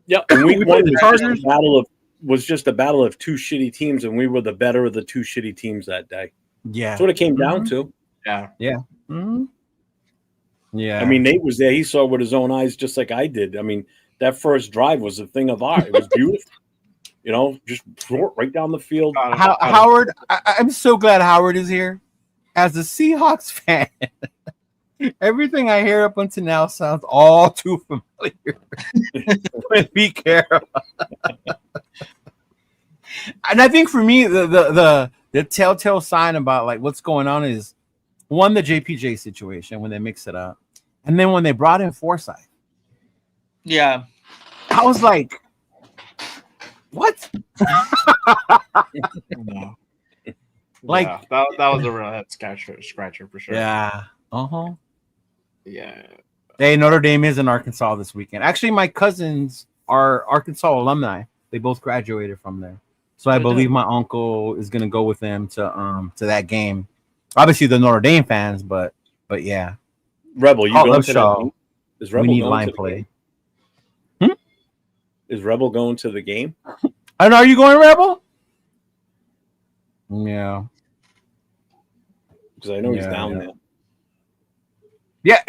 Yeah, and week 1 was just a battle of 2 shitty teams, and we were the better of the 2 shitty teams that day. Yeah. That's what it came down to. Yeah. Yeah. I mean, Nate was there. He saw with his own eyes just like I did. I mean, that first drive was a thing of art. It was beautiful. You know, just right down the field. Howard, I'm so glad Howard is here. As a Seahawks fan, everything I hear up until now sounds all too familiar. But be careful. And I think for me, the telltale sign about like what's going on is one, the JPJ situation when they mix it up, and then when they brought in Forsyth. Yeah, I was like, what? No. Like that was a real head scratcher for sure. Yeah. Yeah. Hey, Notre Dame is in Arkansas this weekend. Actually, my cousins are Arkansas alumni. They both graduated from there. So I believe my uncle is going to go with them to that game. Obviously, the Notre Dame fans, but yeah. Rebel, you going to that game? Is Rebel going line to the play? Game? Is Rebel going to the game? I know. Are you going, Rebel? Yeah. Because I know he's down there. Yeah,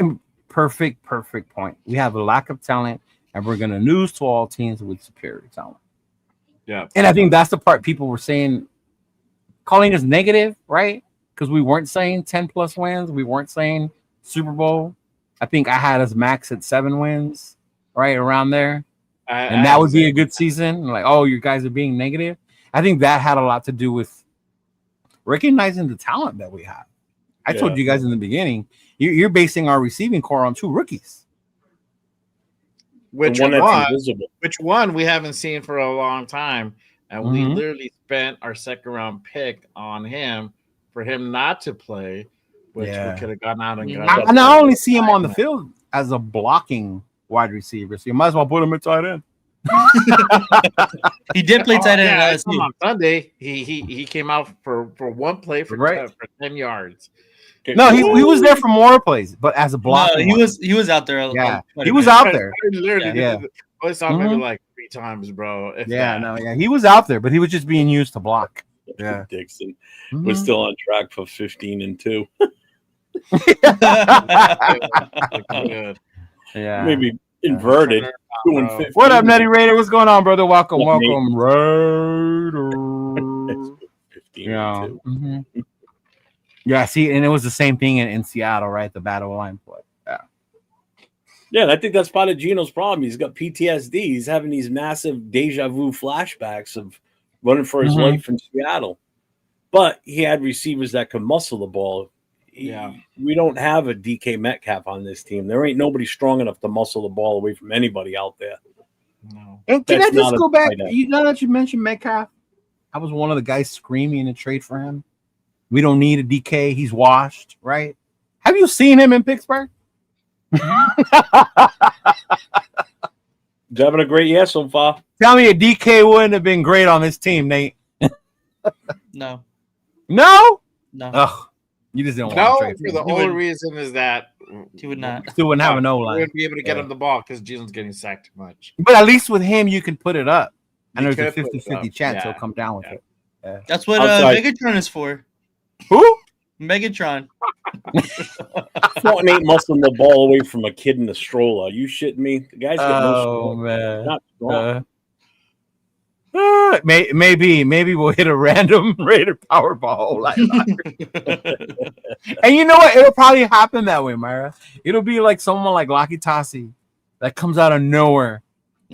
perfect point. We have a lack of talent, and we're going to lose to all teams with superior talent. Yeah. And I think that's the part people were saying, calling us negative, right? Because we weren't saying 10+ wins. We weren't saying Super Bowl. I think I had us max at 7 wins, right around there. And that would be a good season. Like, oh, you guys are being negative. I think that had a lot to do with recognizing the talent that we have. I told you guys in the beginning, you're basing our receiving core on 2 rookies. Which one we haven't seen for a long time. and we literally spent our second round pick on him for him not to play, which we could have gone out and got. And I only see him on the field as a blocking wide receiver, so you might as well put him at tight end. He did play tight end at LSU. On Sunday. He came out for one play for 10 yards. No, he was there for more plays, but as a blocker. No, he was out there. Yeah, he was out there. Literally, I saw him maybe like 3 times, bro. He was out there, but he was just being used to block. Yeah, Dixon was still on track for 15-2. Yeah, maybe inverted. What up, Nutty Raider? What's going on, brother? Welcome, Raider. 15-2. Yeah, see, and it was the same thing in Seattle, right? The battle line play. Yeah, and I think that's part of Gino's problem. He's got PTSD. He's having these massive deja vu flashbacks of running for his life in Seattle. But he had receivers that could muscle the ball. We don't have a DK Metcalf on this team. There ain't nobody strong enough to muscle the ball away from anybody out there. No. And can I just go back? You know that you mentioned Metcalf? I was one of the guys screaming to trade for him. We don't need a DK. He's washed, right? Have you seen him in Pittsburgh? He's having a great year so far. Tell me a DK wouldn't have been great on this team, Nate. No. Oh, you just didn't want to trade for the only reason is that he would not. Still wouldn't have an O-line. We wouldn't be able to get him the ball because Gino's getting sacked too much. But at least with him, you can put it up. And there's a 50-50 chance he'll come down with it. Yeah. That's what Megatron is for. Who? Megatron. Thornton ain't muscling the ball away from a kid in a stroller. You shitting me? The guy's got no stroller. Man. Not strong. Maybe we'll hit a random Raider Powerball. And you know what? It'll probably happen that way, Myra. It'll be like someone like Lucky Tassi that comes out of nowhere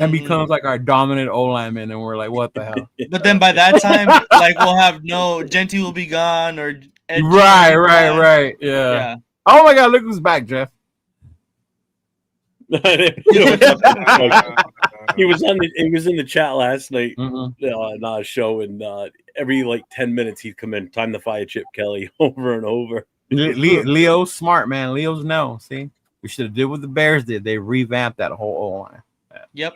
and becomes like our dominant O-lineman, and we're like, what the hell? But then by that time, like we'll have Genty will be gone, or right. Yeah. Oh my God, look who's back, Jeff. He was in the chat last night on our show, and every like 10 minutes he'd come in, time to fire Chip Kelly over and over. Leo's smart, man. Leo's no. See, we should have did what the Bears did. They revamped that whole O-line. Yep.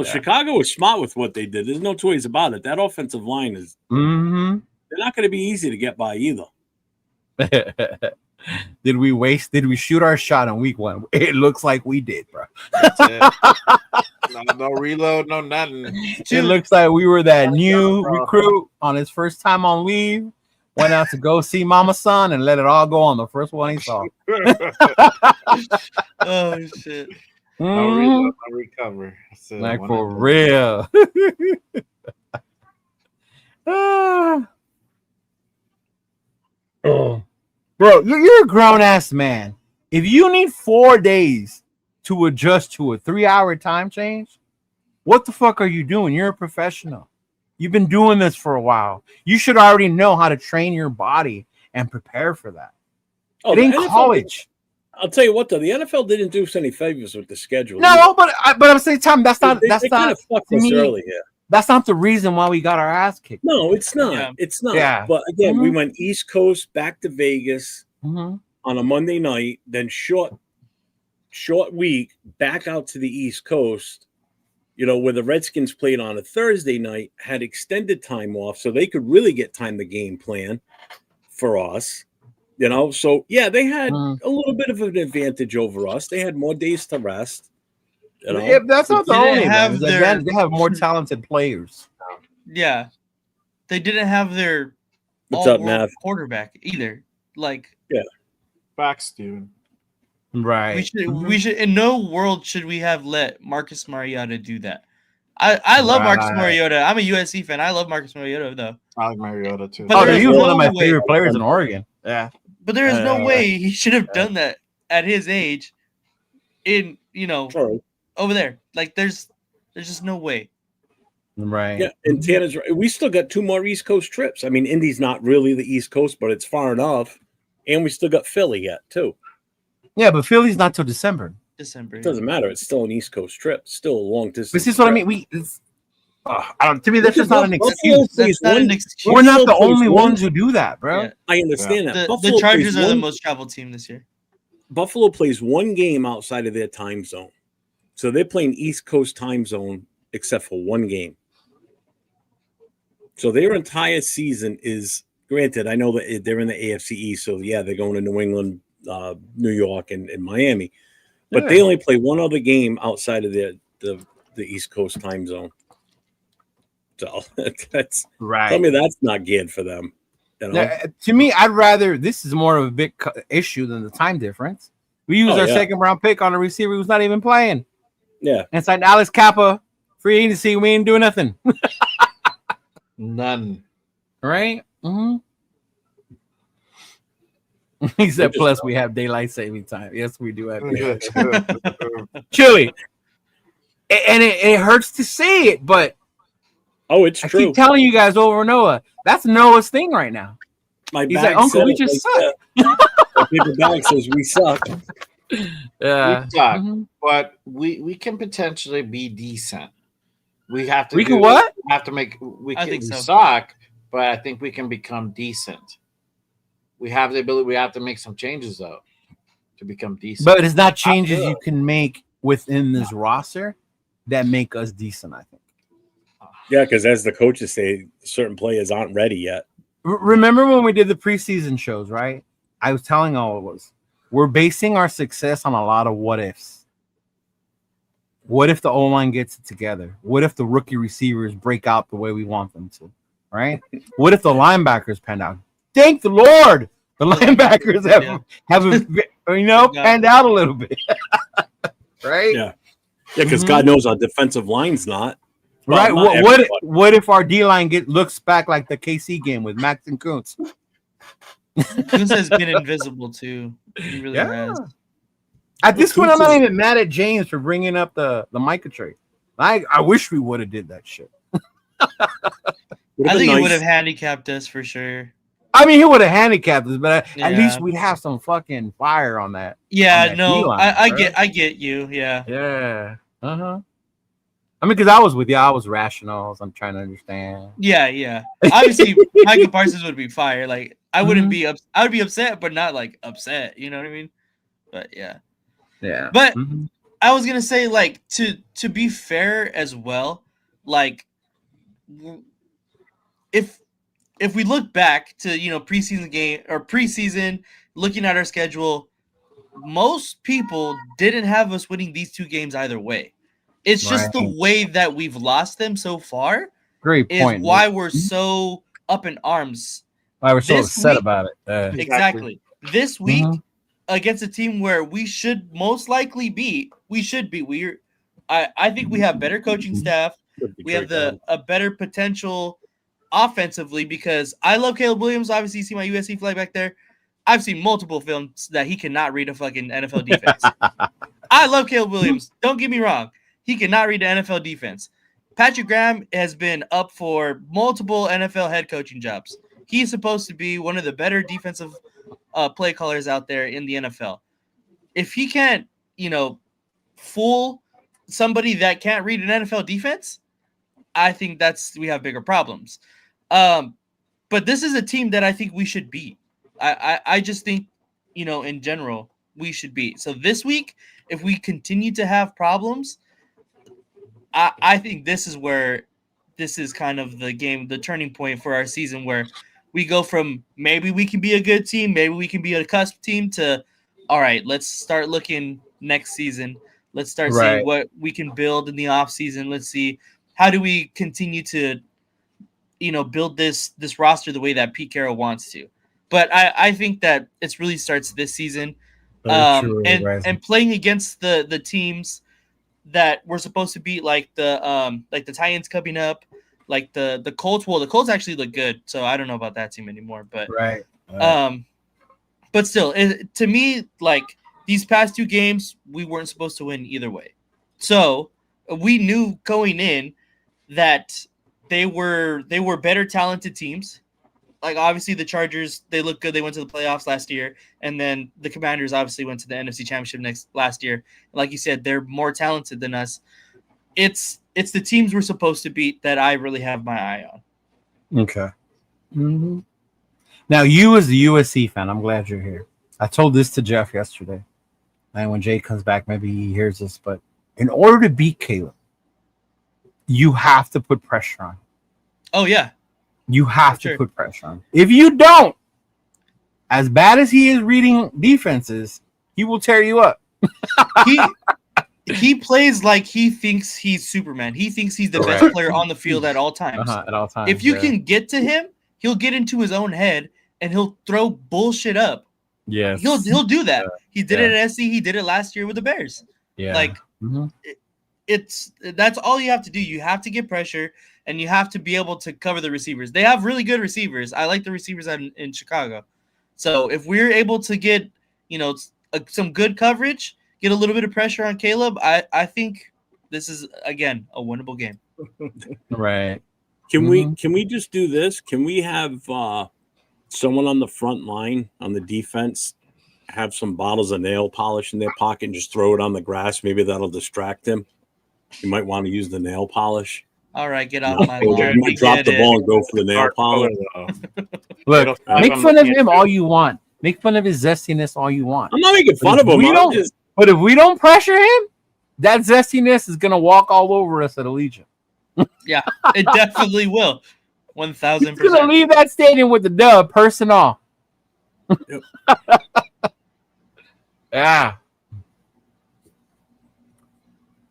Chicago was smart with what they did. There's no two ways about it. That offensive line is they're not going to be easy to get by either. Did we shoot our shot in week 1? It looks like we did, bro. That's it. No reload, no nothing. It looks like we were that new recruit on his first time on leave, went out to go see Mama Son and let it all go on the first one he saw. Oh shit. No reload, no recover. Like for real. Bro, you're a grown-ass man. If you need 4 days to adjust to a 3-hour time change, what the fuck are you doing? You're a professional. You've been doing this for a while. You should already know how to train your body and prepare for that. It ain't college. I'll tell you what, though, the NFL didn't do us any favors with the schedule. No, but at the same time, that's not kind of fucked us early here. That's not the reason why we got our ass kicked. No, it's not. Yeah. It's not. Yeah. But again, we went East Coast back to Vegas on a Monday night, then short week back out to the East Coast, where the Redskins played on a Thursday night, had extended time off so they could really get time to game plan for us. So yeah, they had a little bit of an advantage over us. They had more days to rest. Yeah, that's not the only. They have more talented players. Yeah, they didn't have their quarterback either. Facts, dude. Right. We should. In no world should we have let Marcus Mariota do that. I love Marcus Mariota. I'm a USC fan. I love Marcus Mariota though. I like Mariota too. He was one of my favorite players in Oregon. Yeah. But there is no way he should have done that at his age. Over there, like there's just no way. Right. Yeah, and Tana's right. We still got 2 more East Coast trips. I mean, Indy's not really the East Coast, but it's far enough. And we still got Philly yet too. Yeah, but Philly's not till December. It doesn't matter. It's still an East Coast trip. It's still a long distance. But this is what I mean. To me, that's just not an excuse. That's not an excuse. We're not the only ones who do that, bro. Yeah. I understand that. The Chargers are the most traveled team this year. Buffalo plays one game outside of their time zone. So they're playing East Coast time zone except for one game. So their entire season is, granted, I know that they're in the AFC East, so yeah, they're going to New England, New York, and Miami. But they only play one other game outside of the East Coast time zone. So that's right. Tell me that's not good for them. You know? To me, I'd rather, this is more of a big issue than the time difference. We use our second round pick on a receiver who's not even playing. Yeah. And it's like Alex Kappa, free agency, we ain't doing nothing. None. Right? Mm-hmm. He said, plus we have daylight saving time. Yes, we do have Chili. And it hurts to say it, but it's true. I keep telling you guys over and over, that's Noah's thing right now. He's like, Uncle, we just suck. Paper bag says we suck. Yeah. We suck, but we can potentially be decent. We have to. We can what? We have to make. We so. suck, but I think we can become decent. We have the ability. We have to make some changes though to become decent. But it's not changes you can make within this roster that make us decent, I think. Yeah, because as the coaches say, certain players aren't ready yet. Remember when we did the preseason shows, right? I was telling all of us, we're basing our success on a lot of what ifs. What if the O-line gets it together? What if the rookie receivers break out the way we want them to? Right? What if the linebackers pan out? Thank the Lord, the linebackers have panned out a little bit. Right? Yeah, because God knows our defensive line's not. Right. What if our D-line looks back like the KC game with Max and Kuntz? Kuntz has been invisible too. He really has. At this point, I'm not even mad at James for bringing up the Micah trade. I wish we would have did that shit. I think he would have handicapped us for sure. I mean, he would have handicapped us, but at least we'd have some fucking fire on that. Yeah, on that D-line, I get you. Yeah. Yeah. I mean, because I was with you, I was rational. I'm trying to understand. Yeah. Obviously, Micah Parsons would be fire. Like, I wouldn't be I would be upset, but not like upset. You know what I mean? But yeah. But I was gonna say, like, to be fair as well, like, if we look back to preseason, looking at our schedule, most people didn't have us winning these two games either way. It's just the way that we've lost them so far. Great point. Is why we're so up in arms. Why we're so upset about it. Exactly. This week against a team where we should most likely beat. We should be. I think we have better coaching staff. We have a better potential offensively because I love Caleb Williams. Obviously, you see my USC flag back there. I've seen multiple films that he cannot read a fucking NFL defense. I love Caleb Williams. Don't get me wrong. He cannot read the NFL defense. Patrick Graham has been up for multiple NFL head coaching jobs. He's supposed to be one of the better defensive play callers out there in the NFL. If he can't, fool somebody that can't read an NFL defense, I think we have bigger problems. But this is a team that I think we should beat. I just think, in general, we should beat. So this week, if we continue to have problems, I think this is kind of the turning point for our season where we go from maybe we can be a good team, maybe we can be a cusp team to, all right, let's start looking next season. Let's start seeing what we can build in the off season. Let's see how do we continue to, build this roster the way that Pete Carroll wants to. But I think that it really starts this season, and playing against the teams that we're supposed to beat, like the Titans coming up, like the Colts. Well, the Colts actually look good, so I don't know about that team anymore. But but still, to me, like these past two games, we weren't supposed to win either way. So we knew going in that they were better talented teams. Like obviously the Chargers, they look good. They went to the playoffs last year, and then the Commanders obviously went to the NFC Championship last year. Like you said, they're more talented than us. It's it's the teams we're supposed to beat that I really have my eye on. Okay. Mm-hmm. Now, you as the USC fan, I'm glad you're here. I told this to Jeff yesterday. And when Jay comes back, maybe he hears this. But in order to beat Caleb, you have to put pressure on. Oh, yeah. You have to put pressure on. If you don't, as bad as he is reading defenses, he will tear you up. He plays like he thinks he's Superman. He thinks he's the best player on the field at all times. At all times. If you can get to him, he'll get into his own head and he'll throw bullshit up. Yes. He'll do that. He did it at SC. He did it last year with the Bears. Yeah. Like that's all you have to do. You have to get pressure and you have to be able to cover the receivers. They have really good receivers. I like the receivers in Chicago. So if we're able to get, some good coverage, get a little bit of pressure on Caleb, I think this is, again, a winnable game. Right. Can we just do this? Can we have someone on the front line on the defense have some bottles of nail polish in their pocket and just throw it on the grass? Maybe that'll distract him. You might want to use the nail polish. All right, get off my lawn. You might drop the ball and go for the nail polish. Look, make fun of him all you want. Make fun of his zestiness all you want. I'm not making fun of him. But if we don't pressure him, that zestiness is going to walk all over us at Allegiant. Yeah, it definitely will. 1,000%. He's going to leave that stadium with the dub, person off. Yep. Yeah.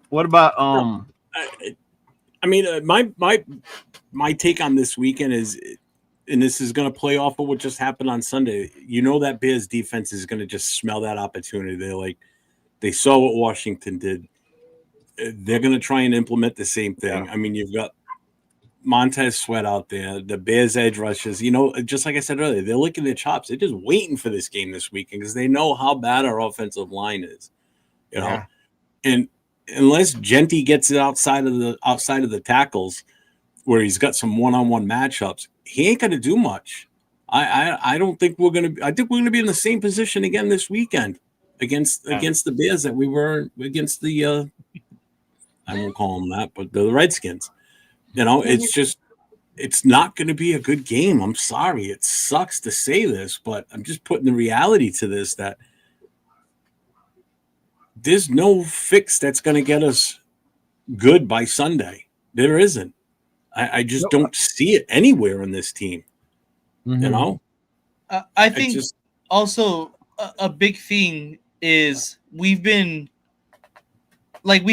What about I mean, my take on this weekend is, and this is going to play off of what just happened on Sunday. That Bears defense is going to just smell that opportunity. They saw what Washington did. They're going to try and implement the same thing. Yeah. I mean, you've got Montez Sweat out there, the Bears edge rushes. Just like I said earlier, they're licking their chops. They're just waiting for this game this weekend because they know how bad our offensive line is. And unless Genty gets it outside of the tackles, where he's got some one-on-one matchups, he ain't going to do much. I don't think we're going to. I think we're going to be in the same position again this weekend against the Bears that we were against the. I won't call them that, but the Redskins. It's not going to be a good game. I'm sorry, it sucks to say this, but I'm just putting the reality to this that there's no fix that's going to get us good by Sunday. There isn't. I just don't see it anywhere in this team. Mm-hmm. I think also a big thing is we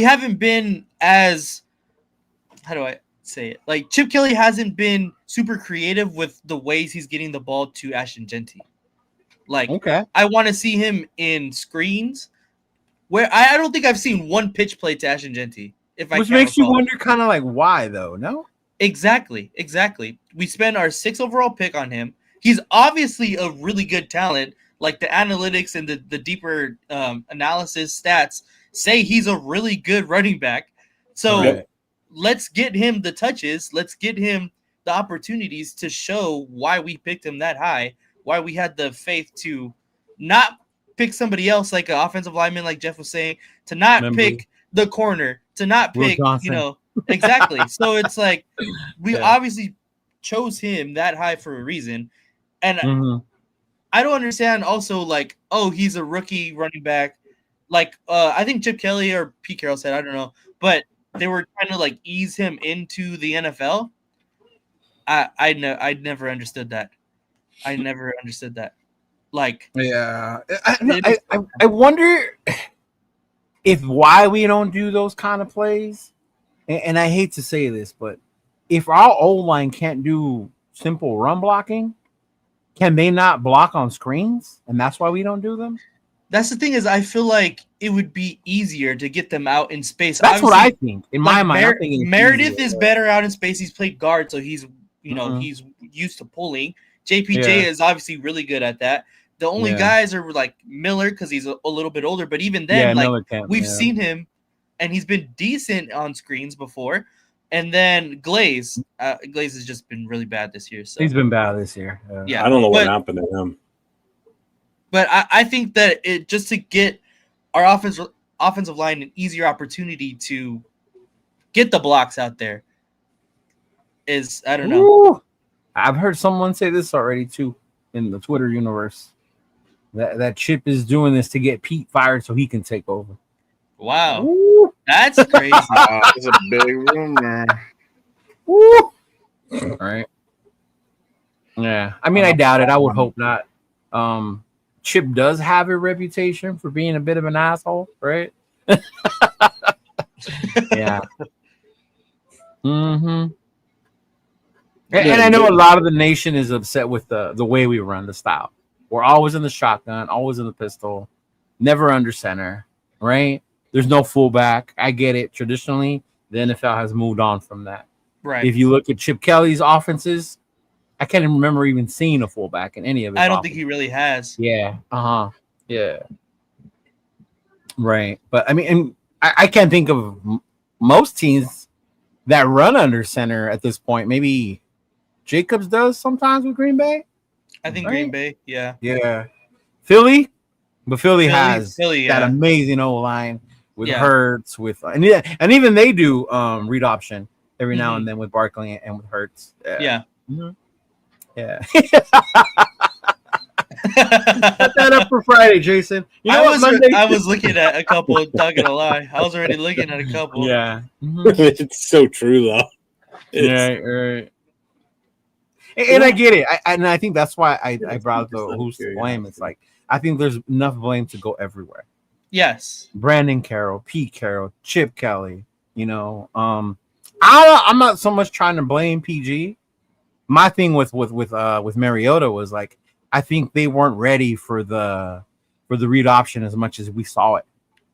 haven't been as, how do I say it? Like Chip Kelly hasn't been super creative with the ways he's getting the ball to Ashton Genty. I want to see him in screens where I don't think I've seen one pitch play to Ashton Genty. Which makes you wonder kind of like why though, no? Exactly. We spent our 6th overall pick on him. He's obviously a really good talent. Like the analytics and the deeper analysis stats say he's a really good running back. So let's get him the touches. Let's get him the opportunities to show why we picked him that high, why we had the faith to not pick somebody else like an offensive lineman, like Jeff was saying, to not pick the corner, to not pick, exactly. So it's like we obviously chose him that high for a reason. And I don't understand also he's a rookie running back. I think Chip Kelly or Pete Carroll said, I don't know, but they were trying to ease him into the NFL. I never understood that. I wonder if why we don't do those kind of plays. And I hate to say this, but if our O-line can't do simple run blocking, can they not block on screens? And that's why we don't do them? That's the thing is I feel like it would be easier to get them out in space. That's what I think. In my mind, Meredith is better out in space. He's played guard, so he's he's used to pulling. JPJ is obviously really good at that. The only guys are Miller because he's a little bit older, but even then, we've seen him and he's been decent on screens before. And then Glaze has just been really bad this year. So he's been bad this year. Yeah, I don't know what happened to him. But I think that just to get our offensive line an easier opportunity to get the blocks out there. I don't know. Woo! I've heard someone say this already too in the Twitter universe. That Chip is doing this to get Pete fired so he can take over. Wow, Woo! that's crazy. That's a big rumor. Woo! All right. Yeah, I mean, I doubt it. I would hope not. Chip does have a reputation for being a bit of an asshole, right? Yeah. Mm-hmm. And I know a lot of the nation is upset with the way we run the style. We're always in the shotgun, always in the pistol, never under center, right? There's no fullback. I get it. Traditionally, the NFL has moved on from that. Right. If you look at Chip Kelly's offenses, I can't even remember even seeing a fullback in any of his I don't offenses. think he really has. Yeah. Yeah. Right. But I mean, and I can't think of most teams that run under center at this point. Maybe Jacobs does sometimes with Green Bay. I think Right? Green Bay, yeah. Yeah. Philly, but Philly has that yeah. amazing O line with Yeah. Hurts, and even they do read option every now and then with Barkley and with Hurts. Yeah. Mm-hmm. Yeah. Set that up for Friday, Jason. You know I was looking at a couple. Not gonna lie, I was already looking at a couple. Yeah. It's so true, though. Yeah, right. And I get it. I think that's why I brought up the who's to blame. It's like I think there's enough blame to go everywhere. Yes. Brandon Carroll, Pete Carroll, Chip Kelly. You know, I'm not so much trying to blame PG. My thing with Mariota was like I think they weren't ready for the read option as much as we saw it.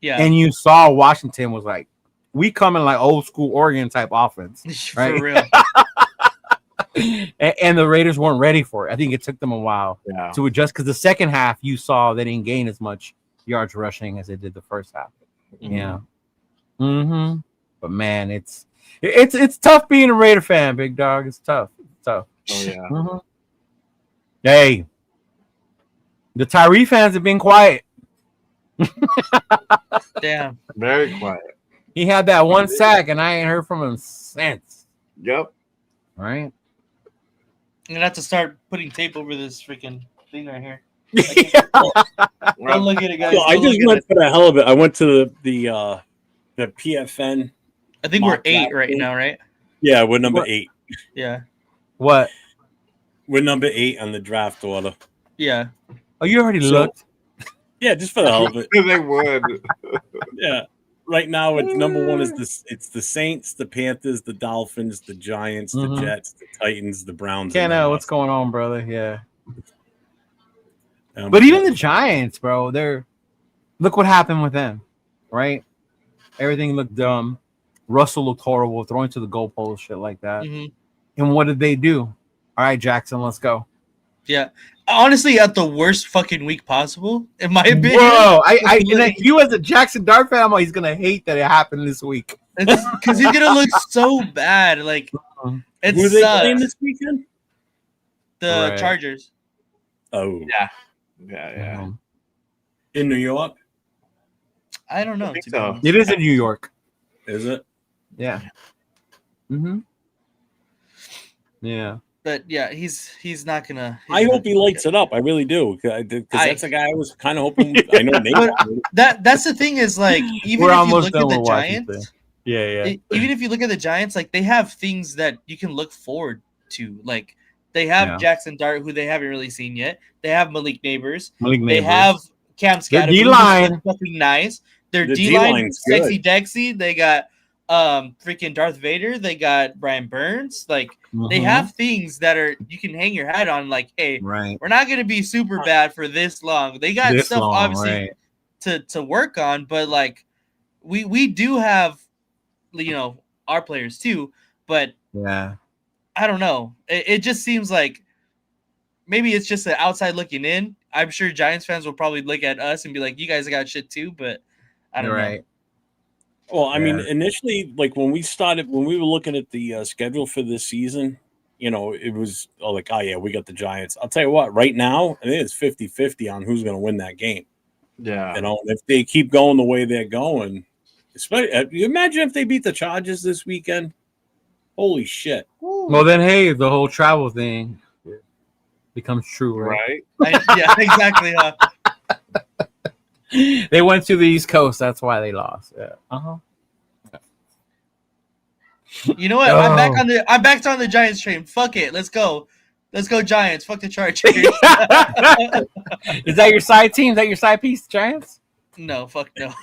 Yeah. And you saw Washington was like, we come in like old school Oregon type offense, right? For real. and the Raiders weren't ready for it. I think it took them a while Yeah. to adjust because the second half you saw they didn't gain as much yards rushing as they did the first half. Mhm. Yeah. Mm-hmm. But man, it's tough being a Raider fan, big dog. It's tough. It's tough. Oh yeah. Mm-hmm. Hey, the Tyree fans have been quiet. Damn. Very quiet. He had that one sack, and I ain't heard from him since. Yep. Right? I'm gonna have to start putting tape over this freaking thing right here. Well, look at it, guys. So I just went for the hell of it. I went to the PFN. I think we're mock 8 draft right thing. now, right? Yeah, we're number What? 8. Yeah. What? We're number 8 on the draft order. Yeah. Oh, you already So- looked. Yeah, just for the hell of it. they would. Yeah. Right now, it's number 1 is the Saints, the Panthers, the Dolphins, the Giants, the Jets, the Titans, the Browns. Can't and know the what's going on, brother. Yeah. Rams. But even the Giants, bro, look what happened with them, right? Everything looked dumb. Russell looked horrible, throwing to the goalpost, shit like that. Mm-hmm. And what did they do? All right, Jackson, let's go. Yeah. Honestly, at the worst fucking week possible, in my opinion. Bro, you as a Jackson Dart fan, he's gonna hate that it happened this week. Because he's gonna look so bad. Like it Who are they playing sucks. this weekend? The Right. Chargers. Oh, Yeah. in New York, I don't know. I think to be so. honest. It is in New York. is it? Yeah. Mm-hmm. Yeah. But yeah, he's not gonna. I hope he lights it up. I really do, because that's a guy I was kind of hoping. I know Nate. That's the thing is like even We're if you almost look done at the with Washington. Giants, Yeah. even if you look at the Giants, like they have things that you can look forward to. Like they have Yeah. Jackson Dart, who they haven't really seen yet. They have Malik Neighbors. Malik They Neighbors. have Cam Their Scattergood. D-line. who's fucking nice. Their The D-line, D-line's sexy good. Dexy. They got freaking Darth Vader. They got Brian Burns. Like they Mhm. have things that are you can hang your hat on. Like, hey, right. we're not gonna be super bad for this long. They got This stuff long, obviously right. to work on, but like we do have our players too. But Yeah. I don't know. It just seems like maybe it's just an outside looking in. I'm sure Giants fans will probably look at us and be like, "You guys got shit too," but I don't know. Right. Well, I mean, Yeah. initially, like when we were looking at the schedule for this season, it was like, oh yeah, we got the Giants. I'll tell you what, right now, I think it's 50-50 on who's going to win that game. Yeah. If they keep going the way they're going, You imagine if they beat the Chargers this weekend? Holy shit! Well, then, hey, the whole travel thing becomes true, right? Yeah, exactly. They went to the East Coast. That's why they lost. Yeah. Uh-huh. You know what? I'm back on the Giants train. Fuck it. Let's go Giants. Fuck the Chargers. Is that your side team? Is that your side piece, Giants? No, fuck no.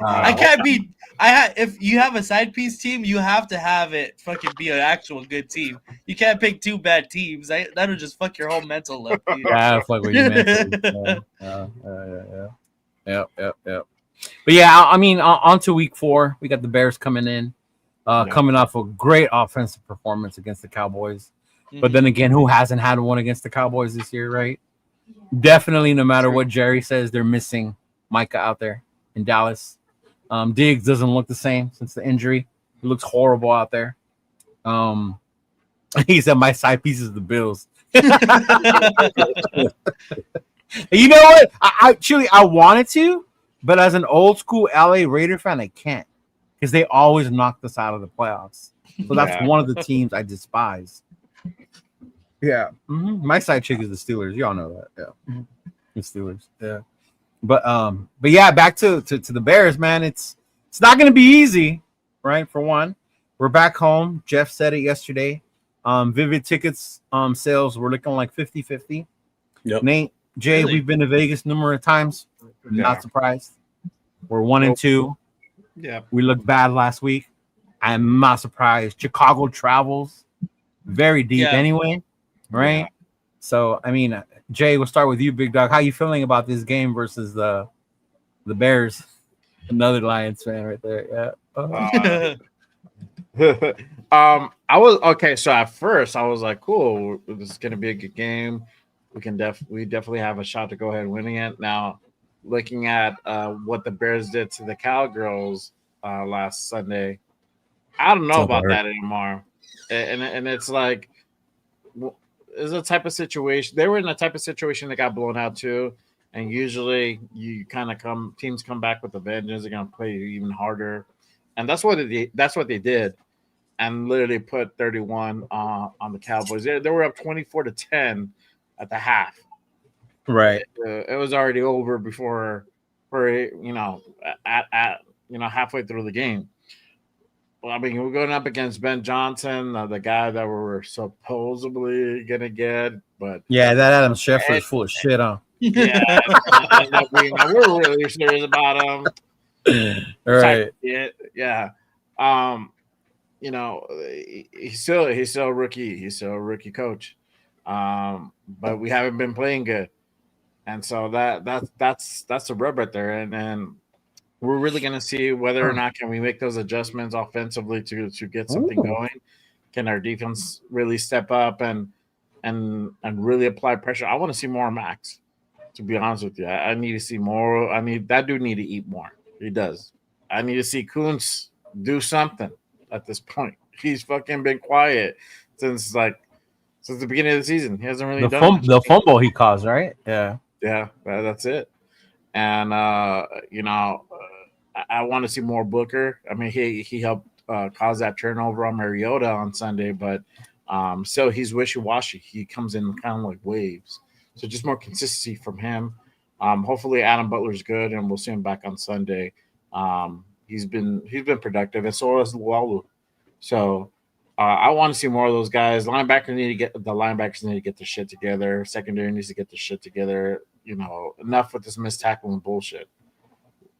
I can't be. If you have a side piece team, you have to have it fucking be an actual good team. You can't pick two bad teams. That'll just fuck your whole mental up. Dude. Yeah, fuck what you meant. Yeah. But yeah, I mean, on to week 4, we got the Bears coming in, coming off a great offensive performance against the Cowboys. Mm-hmm. But then again, who hasn't had one against the Cowboys this year, right? Definitely, no matter what Jerry says, they're missing Micah out there in Dallas. Diggs doesn't look the same since the injury. He looks horrible out there. He said my side piece is the Bills. You know what? I wanted to, but as an old school LA Raider fan, I can't because they always knocked us out of the playoffs. So that's one of the teams I despise. Yeah, my side chick is the Steelers. Y'all know that. Yeah, the Steelers. Yeah. But yeah, back to the Bears, man. It's not going to be easy, right? For one, we're back home. Jeff said it yesterday. Vivid tickets sales were looking like 50-50. Yep. Nate, Jay, we've been to Vegas numerous times. Not surprised. We're 1-2. Yeah. We looked bad last week. I'm not surprised. Chicago travels very deep anyway, right? Yeah. So, I mean, Jay, we'll start with you, Big Dog. How you feeling about this game versus the Bears? Another Lions fan right there. Yeah. I was okay. So at first, I was like, "Cool, this is going to be a good game. We definitely have a shot to go ahead winning it." Now, looking at what the Bears did to the Cowgirls last Sunday, I don't know about that anymore. And it's like, it's a type of situation. They were in a type of situation that got blown out too. And usually, you kind of teams come back with a vengeance. They're gonna play even harder, and that's what they did, and literally put 31 on the Cowboys. They were up 24-10 at the half. Right. It was already over before, at halfway through the game. Well, I mean, we're going up against Ben Johnson, the guy that we were supposedly gonna get, but yeah, that Adam Schefter is full of shit, huh? Yeah, we're really serious about him. Right. Yeah. He's still a rookie. He's still a rookie coach. But we haven't been playing good, and so that's a rub right there, and we're really going to see whether or not can we make those adjustments offensively to get something going. Can our defense really step up and really apply pressure? I want to see more Max. To be honest with you, I need to see more. That dude need to eat more. He does. I need to see Kuntz do something at this point. He's fucking been quiet since the beginning of the season. He hasn't really done much. The fumble he caused, right? Yeah. Yeah, that's it. And I want to see more Booker. I mean, he helped cause that turnover on Mariota on Sunday, but still he's wishy-washy. He comes in kind of like waves. So just more consistency from him. Hopefully Adam Butler's good, and we'll see him back on Sunday. He's been productive, and so has Lualu. So I want to see more of those guys. Linebackers need to get their shit together. Secondary needs to get their shit together. Enough with this missed tackling bullshit.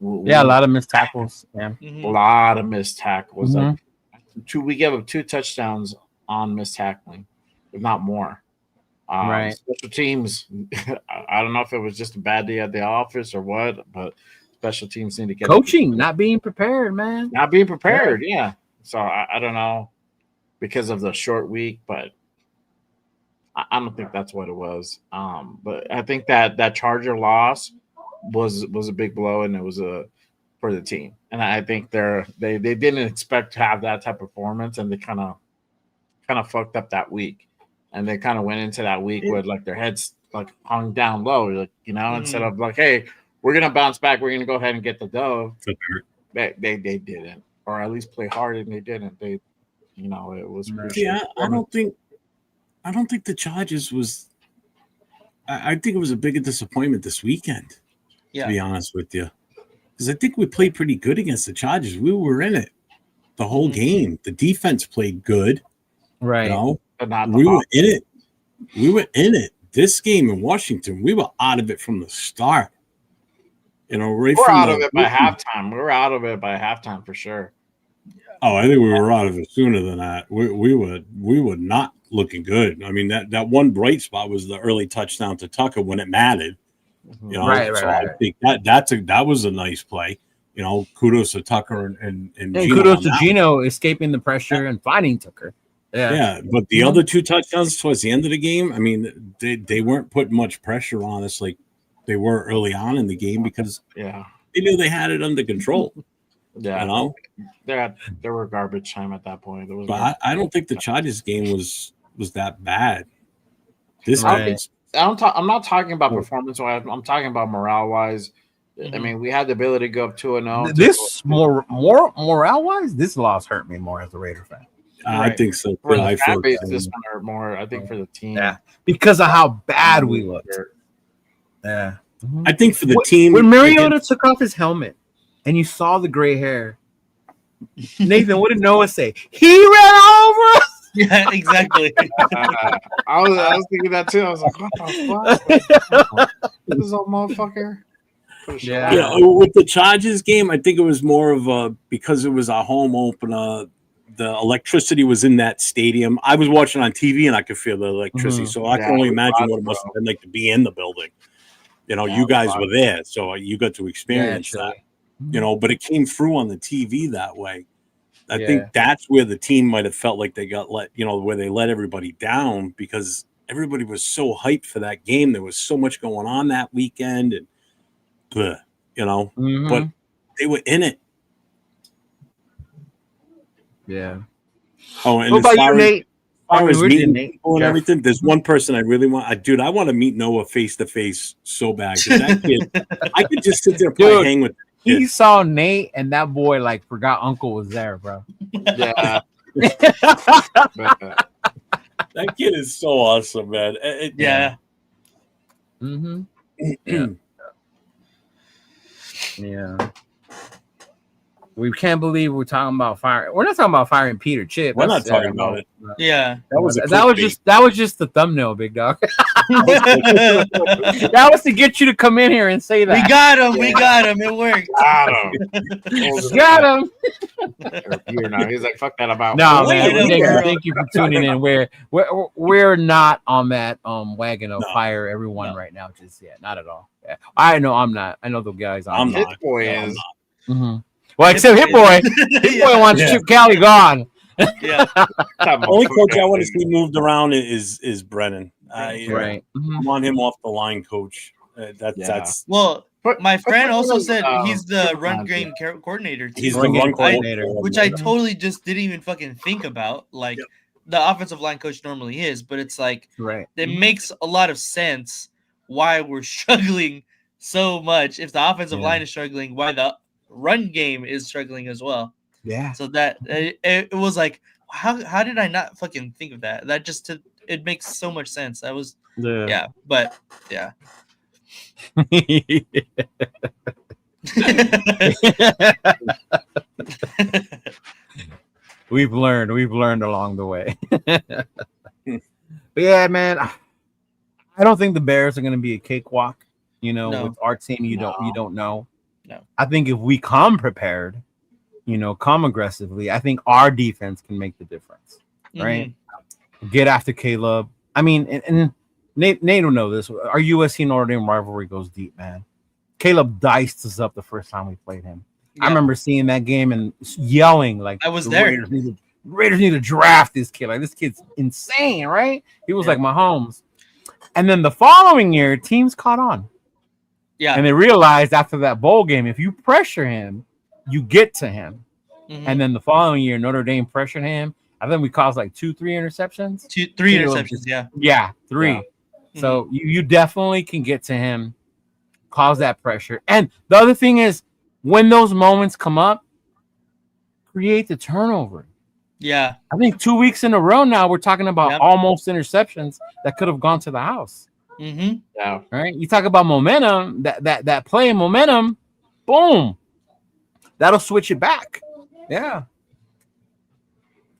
A lot of missed tackles. Yeah, a lot of missed tackles. We gave up 2 touchdowns on missed tackling, if not more. Right. Special teams, I don't know if it was just a bad day at the office or what, but special teams need to get coaching, not being prepared, man. Not being prepared, yeah. So I don't know because of the short week, but I don't think that's what it was. But I think that Charger loss was a big blow, and it was for the team. And I think they didn't expect to have that type of performance, and they kind of fucked up that week. And they kind of went into that week with like their heads like hung down low, instead of like, hey, we're gonna bounce back, we're gonna go ahead and get the dove. they didn't, or at least play hard, and they didn't. They, it was. Yeah, I don't think the Chargers was. I think it was a bigger disappointment this weekend. Yeah. To be honest with you, because I think we played pretty good against the Chargers. We were in it the whole game. The defense played good. Right. But not we were in it. We were in it. This game in Washington, we were out of it from the start. Right we're out of it by halftime. We were out of it by halftime for sure. Oh, I think we were out of it sooner than that. We were not looking good. I mean, that one bright spot was the early touchdown to Tucker when it mattered. Right. I think that was a nice play. Kudos to Tucker and kudos to Gino escaping the pressure and finding Tucker. Yeah, but the other two touchdowns towards the end of the game, I mean, they weren't putting much pressure on us like they were early on in the game because they knew they had it under control. Yeah, there were garbage time at that point. But I don't think the Chargers game was that bad. This game, I'm not talking about performance wise. I'm talking about morale wise. I mean, we had the ability to go up 2-0. This more morale wise, this loss hurt me more as a Raider fan. I think so. For the fan base, this one hurt more. I think for the team, because of how bad we looked. Yeah, I think for the team, when Mariota took off his helmet and you saw the gray hair, Nathan, what did Noah say? He ran over us. Yeah, exactly. I was thinking that too. I was like, what the fuck? This is a motherfucker. Yeah, with the Chargers game, I think it was more of because it was our home opener. The electricity was in that stadium. I was watching on TV and I could feel the electricity. So I can only imagine what it must have been like to be in the building. You guys were there, so you got to experience that. But it came through on the TV that way. I think that's where the team might have felt like they got where they let everybody down because everybody was so hyped for that game. There was so much going on that weekend, and but they were in it. Yeah. Oh, and what about you, Nate? As far as meeting people and everything, there's one person I really want. I want to meet Noah face to face so bad. That kid, I could just sit there and hang with him. He saw Nate and that boy forgot Uncle was there, bro. Yeah. That kid is so awesome, man. Yeah. Mm-hmm. Yeah. We can't believe we're talking about fire. We're not talking about firing Peter Chip. We're not talking about it. Yeah, that was just the thumbnail, big dog. That was to get you to come in here and say that. We got him. We got him. It worked. Got him. He's like, fuck that about. No, man. Thank you for tuning in. We're not on that wagon of fire everyone right now just yet. Not at all. Yeah. I know I'm not. I know the guys. I'm not. Hit Boy is. Mm-hmm. Well, except Hit Boy. Hit Boy wants Chip Kelly gone. Yeah. Only coach I want to see moved around is Brennan. Right. I want him off the line, coach. That's well. My friend also said he's the run game coordinator. Too. He's the run coordinator, which I totally just didn't even fucking think about. Like the offensive line coach normally is, but it's like it makes a lot of sense why we're struggling so much. If the offensive line is struggling, why the run game is struggling as well. Yeah. So that it was like, how did I not fucking think of that? That just it makes so much sense. That was but yeah. We've learned along the way. But yeah, man, I don't think the Bears are going to be a cakewalk. With our team, you don't know. No. I think if we come prepared, come aggressively, I think our defense can make the difference. Right? Get after Caleb. I mean, and Nate will know this. Our USC Notre Dame rivalry goes deep, man. Caleb diced us up the first time we played him. Yeah. I remember seeing that game and yelling like, I was there. Raiders need to draft this kid. Like, this kid's insane, right? He was like Mahomes. And then the following year, teams caught on. Yeah. And they realized after that bowl game, if you pressure him, you get to him. And then the following year, Notre Dame pressured him. I think we caused like 2-3 interceptions. 2-3 interceptions, Yeah, 3. Yeah. So you definitely can get to him, cause that pressure. And the other thing is, when those moments come up, create the turnover. Yeah. I think 2 weeks in a row now we're talking about Yep. almost interceptions that could have gone to the house. Mm-hmm. Yeah. Right? You talk about momentum, that play in momentum, boom. That'll switch it back. Yeah.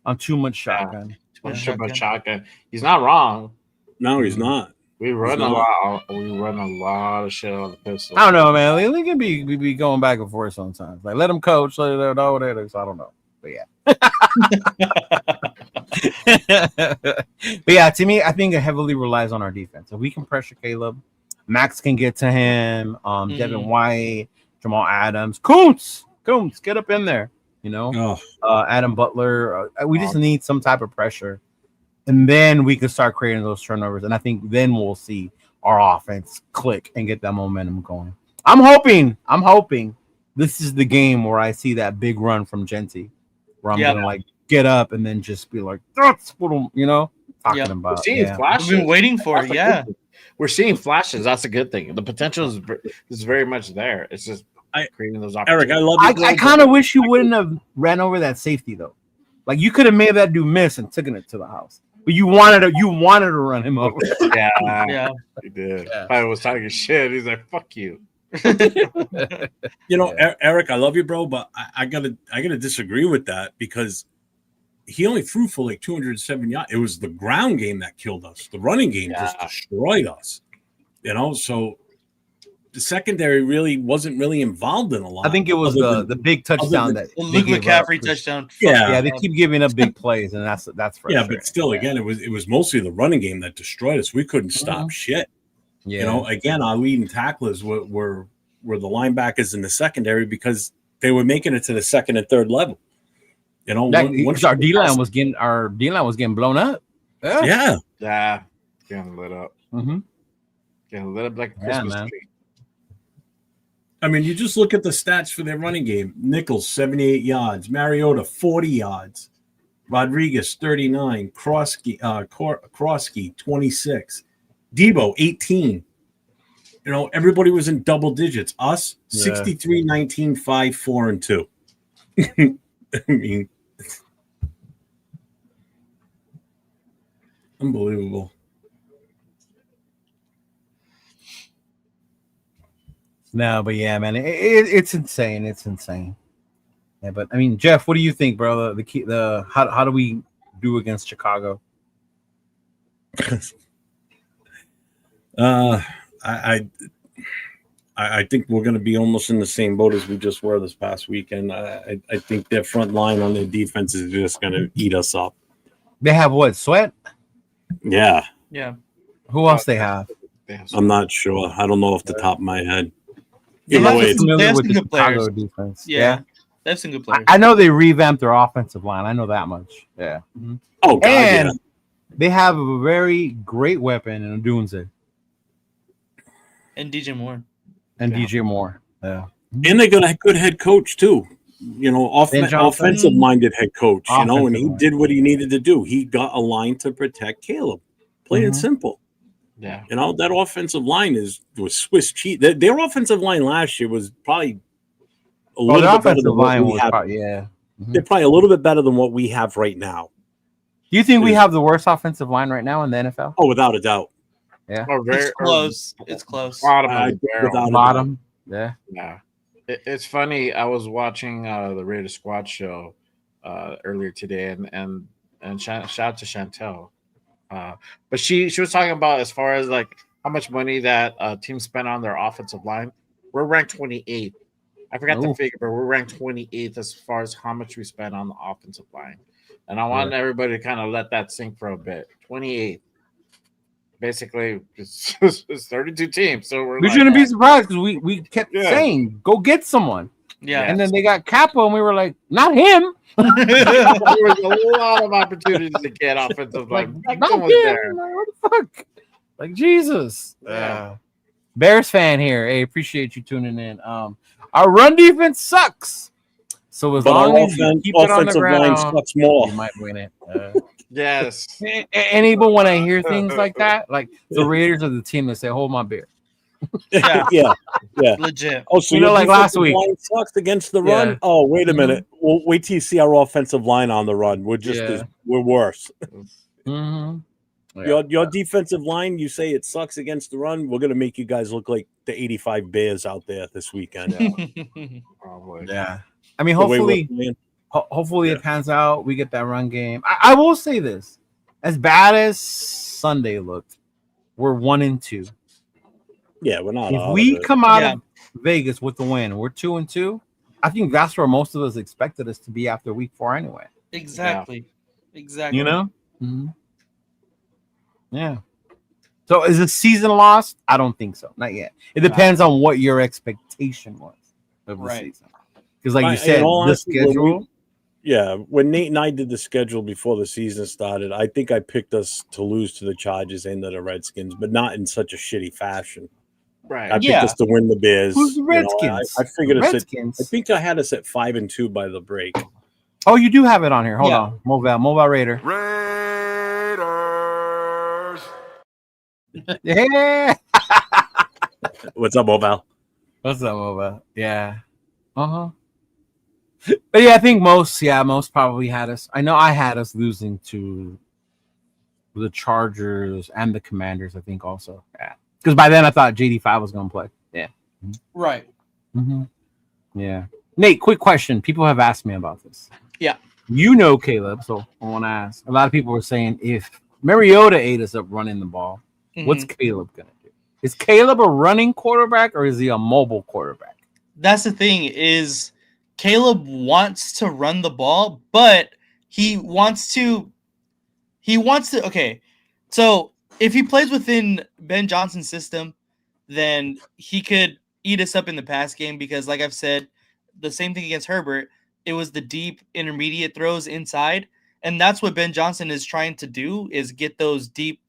On too much shotgun. Too much shotgun. He's not wrong. No, he's not. We run a lot. We run a lot of shit on the pistol. I don't know, man. They can be going back and forth sometimes. Like, let them coach. Let them know what it is. I don't know. But yeah. But yeah, to me, I think it heavily relies on our defense. If we can pressure Caleb, Max can get to him. Devin White, Jamal Adams, Koontz, get up in there. You know, Adam Butler. We just need some type of pressure, and then we can start creating those turnovers. And I think then we'll see our offense click and get that momentum going. I'm hoping this is the game where I see that big run from Genty, where I'm gonna like get up and then just be like, that's what I'm, talking about. We're seeing flashes. We've been waiting for it. Yeah, we're seeing flashes. That's a good thing. The potential is very much there. It's just creating those opportunities. Eric, I love you. I kind of wish you wouldn't have ran over that safety though. Like you could have made that dude miss and taken it to the house. But you wanted to run him over. Yeah, he did. Yeah. I was talking shit. He's like, "Fuck you." Eric, I love you, bro, but I gotta disagree with that because he only threw for like 207 yards. It was the ground game that killed us. The running game just destroyed us. So the secondary wasn't really involved in a lot. I think it was the big touchdown that Luke McCaffrey touchdown. Yeah, they keep giving up big plays, and that's frustrating. Yeah, but still, again, it was mostly the running game that destroyed us. We couldn't stop shit. Yeah. Again, our leading tacklers were the linebackers in the secondary because they were making it to the second and third level. Once our D line was getting blown up. Yeah, getting lit up. Mm-hmm. Getting lit up like a Christmas tree. I mean, you just look at the stats for their running game. Nichols, 78 yards. Mariota, 40 yards. Rodriguez, 39. Krosky, 26. Debo, 18. Everybody was in double digits. Us, 63, 19, 5, 4, and 2. I mean, unbelievable. No, but yeah, man, it's insane. It's insane. Yeah, but I mean, Jeff, what do you think, bro? How do we do against Chicago? I think we're going to be almost in the same boat as we just were this past weekend. I think their front line on their defense is just going to eat us up. They have what? Sweat? Yeah. Yeah. Who else they have? I'm not sure. I don't know off the top of my head. They have some good players. Defense. Yeah. They have some good players. I know they revamped their offensive line. I know that much. Yeah. Mm-hmm. Oh, God, and they have a very great weapon in Odunze. And DJ Moore. DJ Moore. Yeah. And they got a good head coach, too. Offensive-minded head coach, and he did what he needed to do. He got a line to protect Caleb. Plain and simple. Yeah. That offensive line was Swiss cheese. Their offensive line last year was probably a little bit better than what we have. They're probably a little bit better than what we have right now. Do you think we have the worst offensive line right now in the NFL? Oh, without a doubt. Yeah. It's close. It's close. Bottom. Yeah. Yeah. It's funny. I was watching the Raiders Squad show earlier today, and shout out to Chantel. But she was talking about as far as like how much money that teams spend on their offensive line. We're ranked 28th. I forgot the figure, but we're ranked 28th as far as how much we spend on the offensive line. And I want everybody to kind of let that sink for a bit. 28th. Basically, it's 32 teams. So we shouldn't be surprised because we kept saying, go get someone. Yeah. And then they got Capo, and we were like, not him. There was a lot of opportunities to get offensive line. Not him. There. Like, what the fuck? Like, Jesus. Bears fan here. Hey, appreciate you tuning in. Our run defense sucks. So as long as you keep it on the ground, sucks more. you might win it. Yes. And even when I hear things like that, like the Raiders are the team that say, hold my beer. Yeah, yeah. legit. Oh, so You know, like last week. line sucks against the Yeah. run. Oh, wait a Mhm. minute. Well, wait till you see our offensive line on the run. We're just Yeah. we're worse. Mm-hmm. Yeah. Your defensive line, you say it sucks against the run. We're gonna make you guys look like the 85 Bears out there this weekend. Probably. Yeah. I mean, The way we're hopefully playing. it pans out. We get that run game. I will say this: as bad as Sunday looked, we're 1-2. Yeah, we're not If out we of it. come out Yeah. of Vegas with the win, we're 2-2. I think that's where most of us expected us to be after week 4 anyway. Exactly. Exactly. You know? Mm-hmm. Yeah. So is the season lost? I don't think so. Not yet. It depends on what your expectation was of the Right. season. Because like you In said, all the honesty, when schedule. when Nate and I did the schedule before the season started, I think I picked us to lose to the Chargers and to the Redskins, but not in such a shitty fashion. Right. I picked Yeah. us to win the Bears. Who's the You know, Redskins? I figured The us at, Redskins. I think I had us at 5-2 by the break. Oh, you do have it on here. Hold Yeah. on. Mobile Raider. Raiders. Yeah. What's up, Mobile? What's up, Mobile? Yeah. Uh-huh. But yeah, I think most probably had us. I know I had us losing to the Chargers and the Commanders, I think also. Yeah. Because by then I thought JD5 was going to play. Yeah. Right. Mm-hmm. Yeah. Nate, quick question. People have asked me about this. Yeah. You know Caleb, so I want to ask. A lot of people were saying if Mariota ate us up running the ball, what's Caleb going to do? Is Caleb a running quarterback or is he a mobile quarterback? That's the thing is Caleb wants to run the ball, but he wants to okay. So if he plays within Ben Johnson's system, then he could eat us up in the pass game because like I've said, the same thing against Herbert, it was the deep intermediate throws inside, and that's what Ben Johnson is trying to do is get those deep,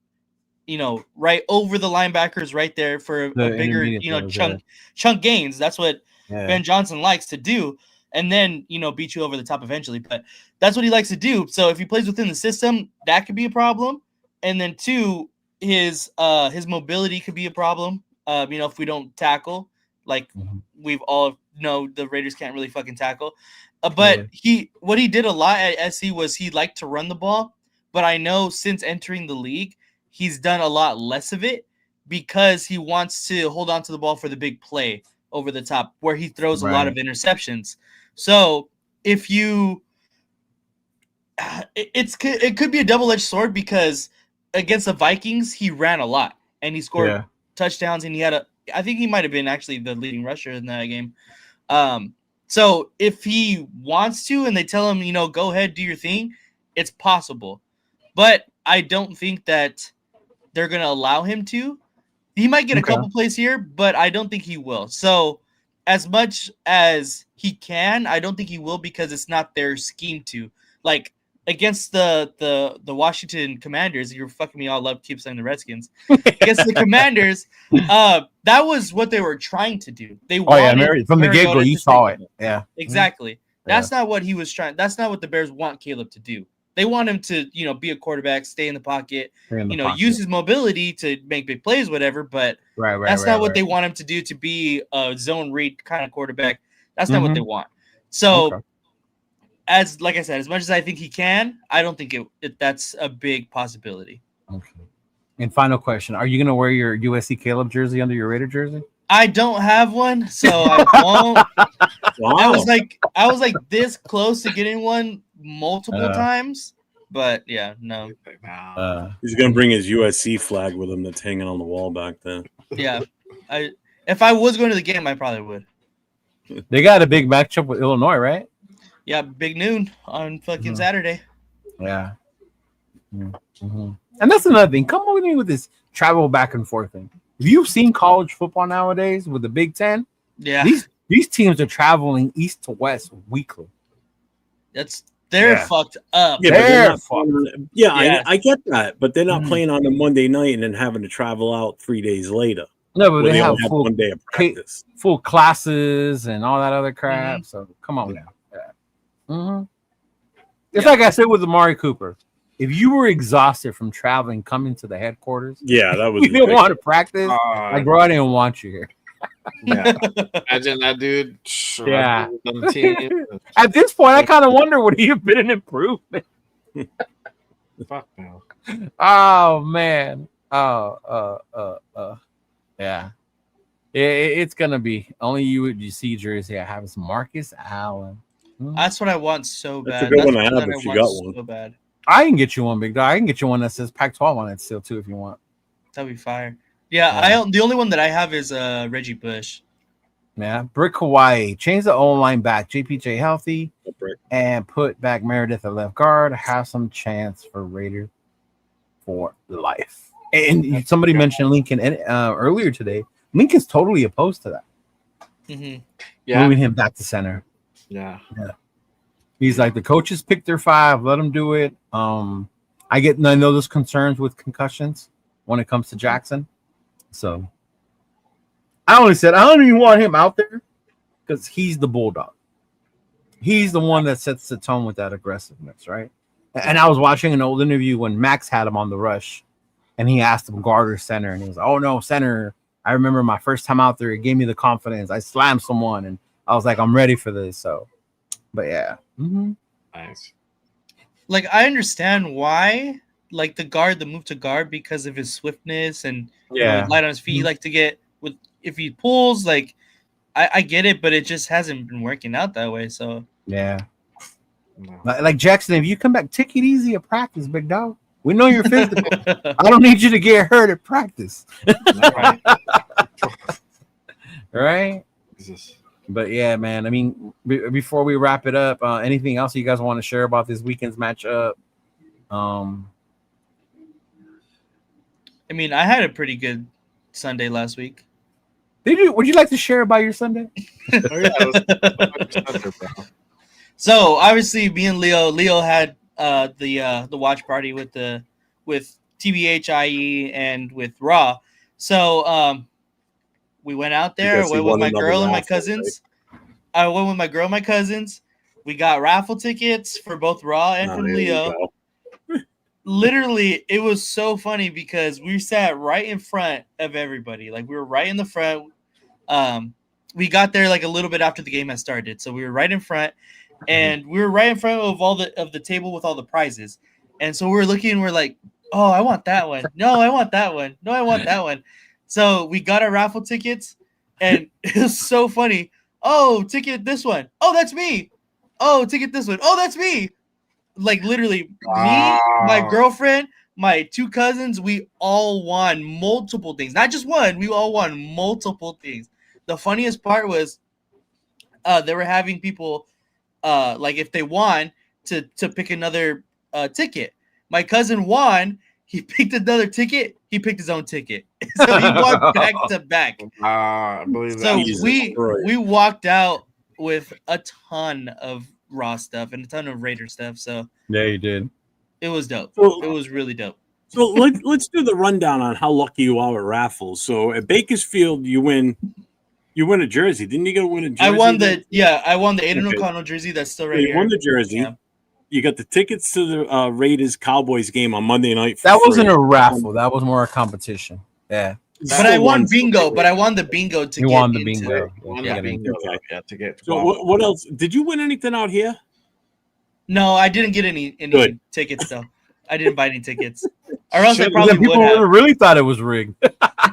right over the linebackers right there for a bigger, throws, chunk gains. That's what Yeah. Ben Johnson likes to do, and then beat you over the top eventually. But that's what he likes to do. So if he plays within the system, that could be a problem. And then two, his mobility could be a problem. If we don't tackle, like we've all know, the Raiders can't really fucking tackle. But what he did a lot at SC was he liked to run the ball. But I know since entering the league, he's done a lot less of it because he wants to hold on to the ball for the big play over the top where he throws a lot of interceptions. So if you, it could be a double-edged sword because against the Vikings, he ran a lot and he scored touchdowns and I think he might have been actually the leading rusher in that game. So if he wants to and they tell him, go ahead, do your thing, it's possible. But I don't think that they're going to allow him to. He might get a couple plays here, but I don't think he will. So as much as he can, I don't think he will because it's not their scheme to. Like against the Washington Commanders, you're fucking me all up, keep saying the Redskins. Against the Commanders, that was what they were trying to do. They wanted from the get-go, you saw it. Yeah. Exactly. That's not what he was trying. That's not what the Bears want Caleb to do. They want him to, be a quarterback, stay in the pocket, use his mobility to make big plays, whatever. But that's not what they want him to do, to be a zone read kind of quarterback. That's not what they want. So, like I said, as much as I think he can, I don't think that's a big possibility. Okay. And final question: are you going to wear your USC Caleb jersey under your Raider jersey? I don't have one, so I won't. Wow. I was like this close to getting one multiple times, but yeah, no. He's gonna bring his USC flag with him that's hanging on the wall back there. Yeah, if I was going to the game, I probably would. They got a big matchup with Illinois, right? Yeah, big noon on fucking Saturday. Yeah. Mm-hmm. And that's another thing. Come on with me with this travel back and forth thing. Have you seen college football nowadays with the Big Ten? Yeah. These teams are traveling east to west weekly. They're fucked up. Yeah, they're fucked. I get that, but they're not playing on a Monday night and then having to travel out 3 days later. No, but they have full 1 day of practice, full classes and all that other crap. So come on now. Yeah. It's like I said with Amari Cooper. if you were exhausted from traveling, coming to the headquarters, Yeah, that was. you didn't want to practice. Like, bro, I didn't want you here. Yeah, imagine that dude. Yeah. On the team. At this point, I kind of wonder would he have been an improvement. Fuck no. Oh man. Yeah. It's gonna be only you with your C jersey. I have some Marcus Allen. That's what I want so bad. That's a good one to have what if you want got one. so bad. I can get you one, big dog. I can get you one that says Pac-12 on it still too if you want. That'd be fire. Yeah, the only one that I have is Reggie Bush. Yeah, Brick Hawaii. Change the O-line back. JPJ healthy. And put back Meredith at left guard. Have some chance for Raider for life. And somebody mentioned Lincoln earlier today. Lincoln's totally opposed to that. Mm-hmm. Yeah, Moving him back to center. yeah. He's like, the coaches picked their 5. Let them do it. I know there's concerns with concussions when it comes to Jackson. So I only said I don't even want him out there because he's the bulldog. He's the one that sets the tone with that aggressiveness, right? And I was watching an old interview when Max had him on the rush, and he asked him guard or center, and he was like, "Oh no, center." I remember my first time out there, it gave me the confidence. I slammed someone, and I was like, "I'm ready for this." So, but yeah, Nice. Like, I understand why, like, the move to guard because of his swiftness and light on his feet. Like to get with if he pulls, like I get it, but it just hasn't been working out that way. So yeah. No. Like Jackson, if you come back, take it easy at practice, big dog. We know you're physical. I don't need you to get hurt at practice. Right. Right? Jesus. But yeah, man. I mean, before we wrap it up, anything else you guys want to share about this weekend's matchup? I mean, I had a pretty good Sunday last week. Did you? Would you like to share about your Sunday? Oh yeah. It was So obviously, me and Leo had the watch party with TBHIE and with Raw. So we went out there. I went with my girl and my cousins. I went with my girl and my cousins. We got raffle tickets for both Raw and for Leo. Literally, it was so funny because we sat right in front of everybody. Like, we were right in the front. We got there like a little bit after the game had started, so we were right in front, and we were right in front of the table with all the prizes. And so we were looking, and we're like, "Oh, I want that one. No, I want that one. No, I want that one." So we got our raffle tickets, and it was so funny. Oh, ticket this one. Oh, that's me. Oh, ticket this one. Oh, that's me. Like, literally, me, my girlfriend, my 2 cousins, we all won multiple things. Not just one, we all won multiple things. The funniest part was they were having people, like, if they won, to pick another ticket. My cousin won. He picked another ticket. He picked his own ticket. So he walked back to back. I believe So that. we walked out with a ton of Raw stuff and a ton of Raider stuff. So yeah, you did. It was dope. So, it was really dope. So let's do the rundown on how lucky you are at raffles. So at Bakersfield, you win a jersey. Didn't you go win a jersey? I won the Aiden O'Connell jersey that's still right here. You won the jersey. Yeah. You got the tickets to the Raiders Cowboys game on Monday night. That wasn't a raffle. That was more a competition. Yeah. But I won bingo. But I won the bingo to you get won the into bingo. it. Won the bingo. Okay. Yeah, to get. So what else? Did you win anything out here? No, I didn't get any tickets though. I didn't buy any tickets. Or else I probably people would have. Really thought it was rigged.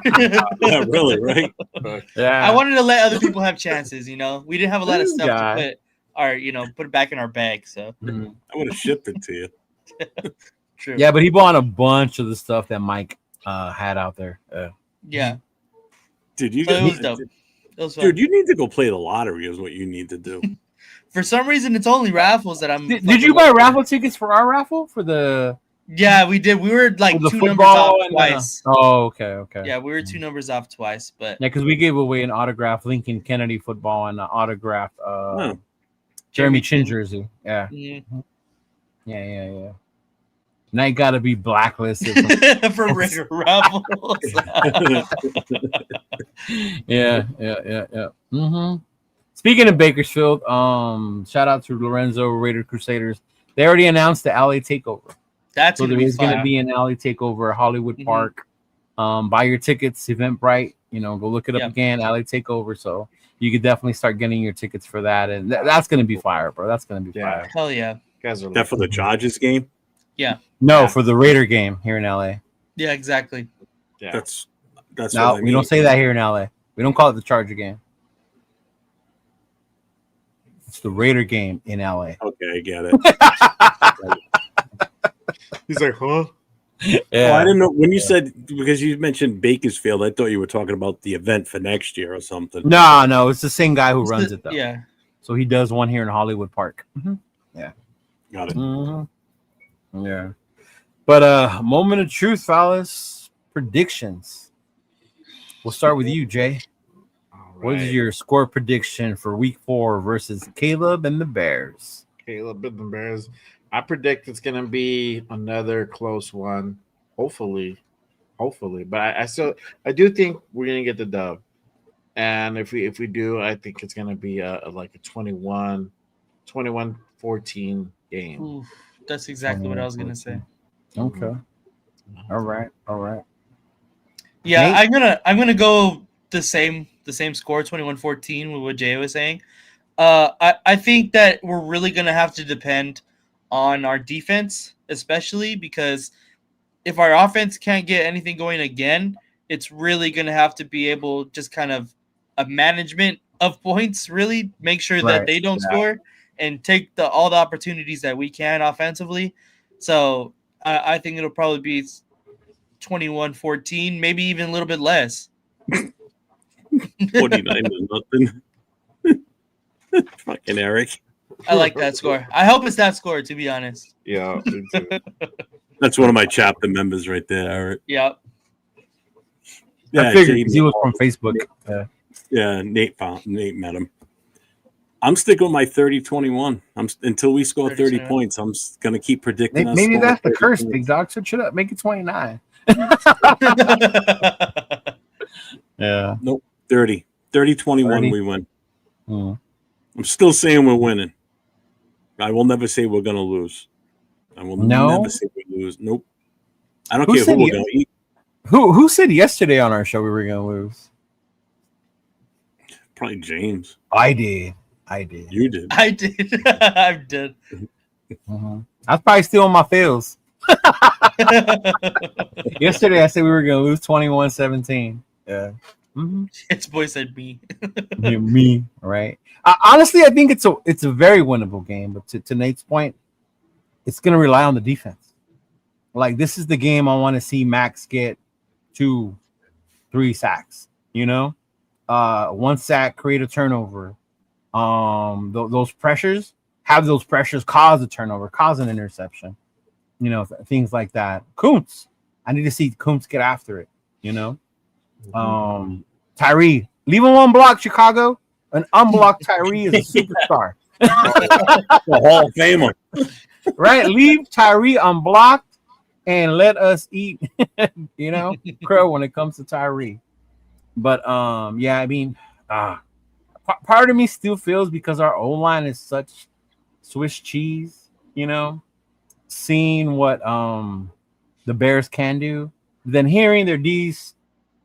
Yeah, really, right? Yeah. I wanted to let other people have chances. You know, we didn't have a lot of stuff to put it back in our bag. So I would have shipped it to you. True. Yeah, but he bought a bunch of the stuff that Mike had out there. Yeah. Dude, it was dope. It was fun. Dude, you need to go play the lottery. Is what you need to do. For some reason, it's only raffles that I'm. Did you buy raffle tickets for our raffle for the? Yeah, we did. We were like the 2 numbers off twice. Okay. Yeah, we were 2 numbers off twice, but yeah, because we gave away an autographed Lincoln Kennedy football and an autographed Jeremy Chin jersey. Yeah. Mm-hmm. Yeah. Now you got to be blacklisted for regular raffles. Yeah. Mm-hmm. Speaking of Bakersfield, shout out to Lorenzo Raider Crusaders. They already announced the LA takeover. That's So gonna there be is going to fun. be an alley takeover, Hollywood Mhm. Park. Buy your tickets, Eventbrite. Go look it up Yep. again, alley takeover. So you could definitely start getting your tickets for that, and that's going to be fire, bro. That's going to be Yeah. fire. Hell yeah. You guys are That for the Chargers game. Yeah. No, Yeah. for the Raider game here in LA. Yeah, exactly. yeah. That's No, what I we mean. don't say that here in LA. We don't call it the Charger game. It's the Raider game in LA. Okay, I get it. He's like, huh? Oh, I didn't know when you said, because you mentioned Bakersfield. I thought you were talking about the event for next year or something. No, it's the same guy who runs it though. Yeah. So he does one here in Hollywood Park. Got it. Yeah. But moment of truth, fellas. Predictions. We'll start with you, Jay. All What is right. your score prediction for Week 4 versus Caleb and the Bears? Caleb and the Bears? I predict it's gonna be another close one. Hopefully. But I do think we're gonna get the dub. And if we do, I think it's gonna be like a 21-14 game. Oof, that's exactly what I was gonna say. Okay. All right. Yeah, Nate? I'm gonna go the same score, 21-14, with what Jay was saying. I think that we're really gonna have to depend on our defense, especially because if our offense can't get anything going again, it's really gonna have to be able just kind of a management of points, really make sure that Right. they don't Yeah. score and take all the opportunities that we can offensively. So I think it'll probably be 21-14, maybe even a little bit less. 49 to nothing. Fucking Eric. I like that score. I hope it's that score, to be honest. Yeah, me too. That's one of my chapter members right there, Eric. Yeah. I figured 'cause he was from Facebook. Yeah, Nate met him. I'm sticking with my 30-21. Until we score 30 30-21. points, I'm going to keep predicting us. Maybe scoring that's the 30 curse, points. big dog. Switch it up. Make it 29. Yeah. Nope. 30. 30-21 30. we win. Hmm. I'm still saying we're winning. I will never say we're going to lose. I will never say we lose. Nope. I don't care who we're going to eat. Who said yesterday on our show we were going to lose? Probably James. I did. You did. I did. I'm dead. I was probably still on my feels. Yesterday I said we were going to lose 21-17. Yeah. Its boy said me. Yeah, me, right? Honestly, I think it's a very winnable game. But to Nate's point, it's going to rely on the defense. Like, this is the game I want to see Max get 2-3 sacks. One sack, create a turnover. Those pressures cause a turnover, cause an interception. Things like that. Kuntz, I need to see Kuntz get after it. Tyree, leave him unblocked, Chicago. An unblocked Tyree is a superstar. The Hall of Famer. Right? Leave Tyree unblocked and let us eat, crow when it comes to Tyree. But yeah, I mean, part of me still feels because our O-line is such Swiss cheese, seeing what the Bears can do, then hearing their D's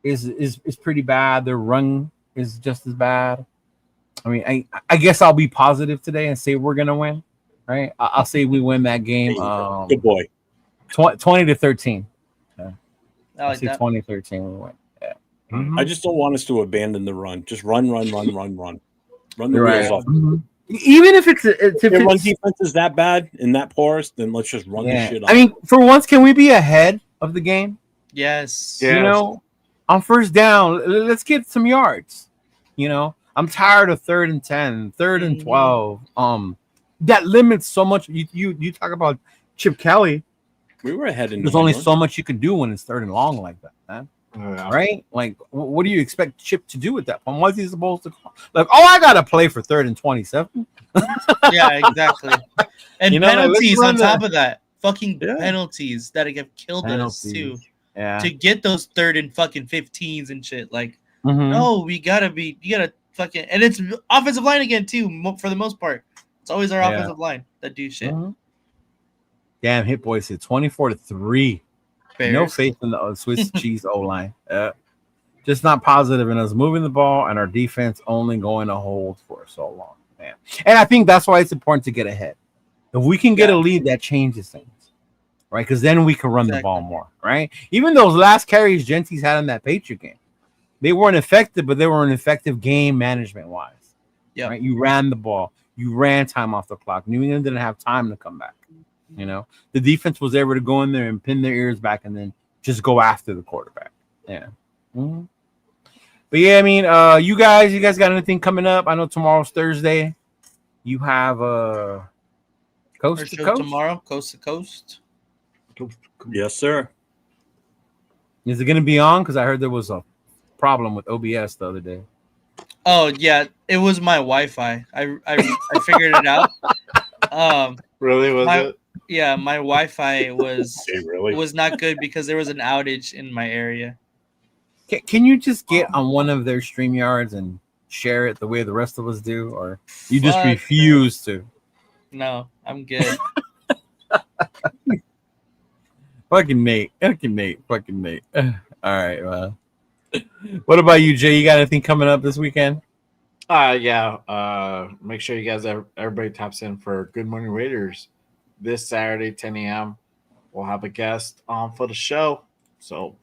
is pretty bad. Their run is just as bad. I mean, I guess I'll be positive today and say we're gonna win, right? I'll say we win that game. Good boy. 20-13. I like that. 20-13 we win. Yeah. I just don't want us to abandon the run. Just run. Run the Right. wheels off. Even if it's If run defense is that bad and that porous, then let's just run the shit off. I mean, for once, can we be ahead of the game? Yes. On first down, let's get some yards. I'm tired of 3rd and 10, 3rd and 12. That limits so much. You talk about Chip Kelly. We were ahead in. There's only so much you can do when it's 3rd and long like that, man. Right? Like, what do you expect Chip to do at that point? What's he supposed to call? Like, I gotta play for 3rd and 27. Yeah, exactly. And penalties on top of that. Fucking penalties that have killed us too. Yeah. To get those 3rd and fucking 15s and shit. Like, no, you gotta fucking, and it's offensive line again too. For the most part, it's always our offensive line that do shit. Damn, Hit Boy said 24-3. Bears. No faith in the Swiss cheese O line. Just not positive in us moving the ball and our defense only going to hold for so long, man. And I think that's why it's important to get ahead. If we can get a lead, that changes things, right? Because then we can run the ball more, right? Even those last carries Genty's had in that Patriot game, they weren't effective, but they were an effective game management wise. Yeah, right. You ran the ball, you ran time off the clock. New England didn't have time to come back. You know, the defense was able to go in there and pin their ears back and then just go after the quarterback. Yeah. Mm-hmm. But yeah, I mean, you guys got anything coming up? I know tomorrow's Thursday. You have coast to coast tomorrow, coast to coast. Yes, sir. Is it going to be on? Because I heard there was a problem with OBS the other day. Oh yeah, it was my Wi-Fi. I figured it out. Really? Was it? Yeah, my Wi-Fi was not good because there was an outage in my area. Can you just get on one of their StreamYards and share it the way the rest of us do, or you just refuse to? No, I'm good. Fucking Nate. All right, well. What about you, Jay? You got anything coming up this weekend? Yeah. Make sure you guys, everybody taps in for Good Morning Raiders this Saturday, 10 a.m. We'll have a guest on for the show. So,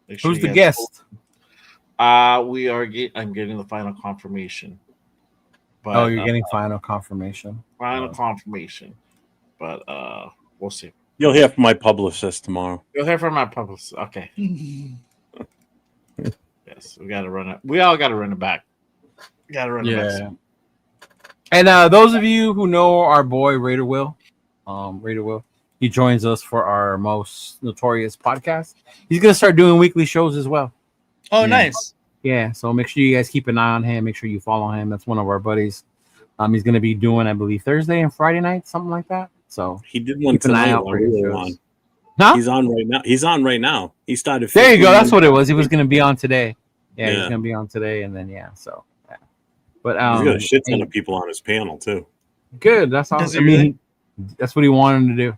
make sure who's the guest? I'm getting the final confirmation. But, you're getting final confirmation. Confirmation. But we'll see. You'll hear from my publicist tomorrow. You'll hear from my publicist. Okay. Yes, we got to run it. We all got to run it back. Got to run it back. And those of you who know our boy Raider Will, he joins us for our most notorious podcast. He's gonna start doing weekly shows as well. Oh, nice. Yeah, so make sure you guys keep an eye on him. Make sure you follow him. That's one of our buddies. He's gonna be doing, I believe, Thursday and Friday night, something like that. So he did one tonight. On. Huh? He's on right now. He started. There you go. That's what it was. He was gonna be on today. Yeah, he's gonna be on today, and then But he's got a shit ton of people on his panel too. Good. That's all. I mean, that's what he wanted to do.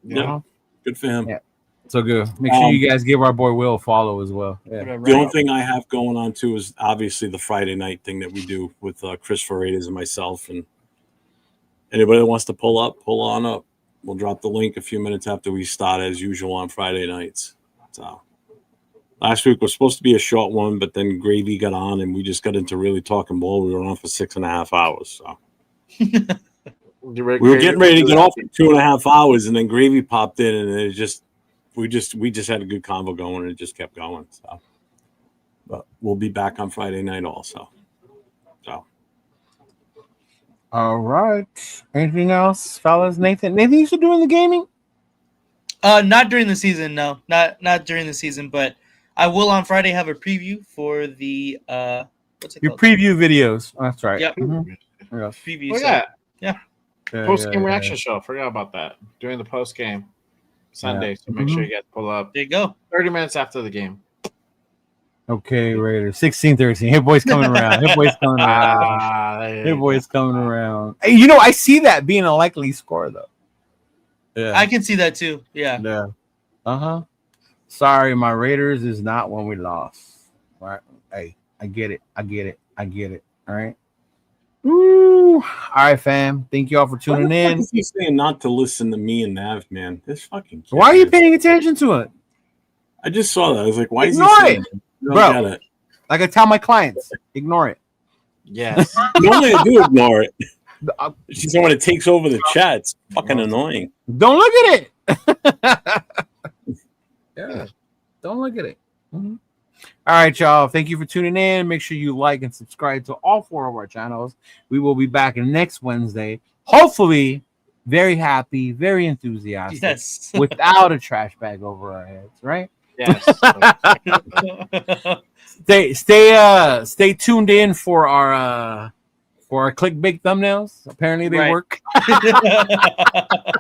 Yeah. Good for him. Yeah. So good. Make sure you guys give our boy Will a follow as well. Yeah. The only thing I have going on too is obviously the Friday night thing that we do with Chris Ferreras and myself. And anybody that wants to pull on up. We'll drop the link a few minutes after we start as usual on Friday nights. So last week was supposed to be a short one, but then Gravy got on and we just got into really talking ball. We were on for 6.5 hours. So we were getting ready to get off in 2.5 hours, and then Gravy popped in, and it just we just had a good convo going, and it just kept going. So, but we'll be back on Friday night also. So, all right. Anything else, fellas? Nathan, you still doing the gaming? Not during the season. No, not during the season. But I will on Friday have a preview for the what's it your called? Preview videos. Oh, that's right. Yep. Mm-hmm. Preview. Oh, yeah. Post-game reaction show. Forgot about that. During the post-game Sunday. So make sure you guys pull up. There you go. 30 minutes after the game. Okay, Raiders. 16-13. Hit Boy's coming around. Hit Boy's coming around. Hey, I see that being a likely score, though. Yeah. I can see that, too. Yeah. Yeah. Uh-huh. Sorry, my Raiders is not when we lost. All right. Hey, I get it. All right. Ooh. All right, fam. Thank you all for tuning in. Why is he saying not to listen to me and Nav, man? This fucking kid. Why are you paying attention to it? I just saw that. I was like, why ignore is he saying it? Bro, like I tell my clients, ignore it. Yes. Normally I do ignore it. She's the one that takes over the chat. It's fucking annoying. Don't look at it. Yeah. Don't look at it. Mm-hmm. All right, y'all. Thank you for tuning in. Make sure you like and subscribe to all 4 of our channels. We will be back next Wednesday. Hopefully, very happy, very enthusiastic. Yes. Without a trash bag over our heads, right? Yes. Stay tuned in for our clickbait thumbnails. Apparently they work.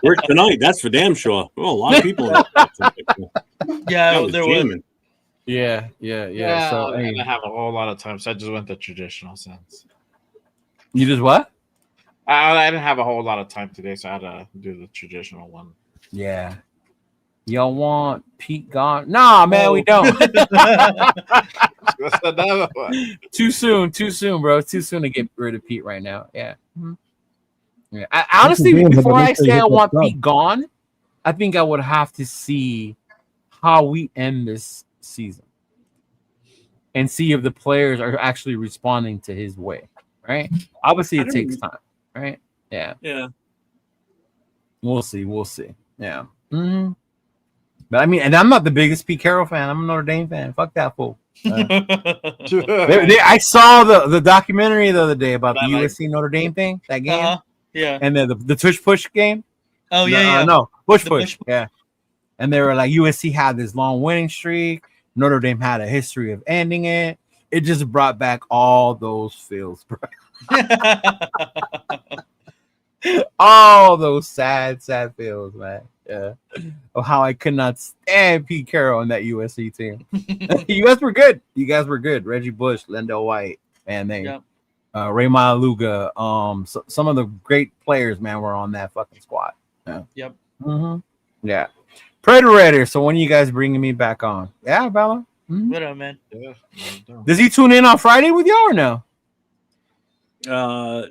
Work tonight. That's for damn sure. Oh, a lot of people. Yeah, there was. Yeah. So I didn't have a whole lot of time, so I just went the traditional sense. You just what? I didn't have a whole lot of time today, so I had to do the traditional one. Yeah. Y'all want Pete gone? Nah, man, we don't. What's another one? Too soon, bro. It's too soon to get rid of Pete right now. Yeah. Yeah. Honestly, before I say I want Pete gone, I think I would have to see how we end this season and see if the players are actually responding to his way. Right? Obviously, it takes time. Right? Yeah. Yeah. We'll see. Yeah. Mm-hmm. But I mean, and I'm not the biggest Pete Carroll fan. I'm a Notre Dame fan. Fuck that fool. I saw the documentary the other day about the USC Notre Dame thing. That game. Yeah. And then the tush push game. Oh yeah. No, push. Yeah. And they were like, USC had this long winning streak. Notre Dame had a history of ending it. It just brought back all those feels, bro. All those sad feels, man. Yeah. Of how I could not stand Pete Carroll on that USC team. You guys were good. Reggie Bush, Lendell White, and they Ray Maluga. Some of the great players, man, were on that fucking squad. Yeah. Yep. Mm-hmm. Yeah. Predator. So when are you guys bringing me back on? Yeah, Bella. Mm-hmm. What up, man? Yeah. Does he tune in on Friday with y'all or no?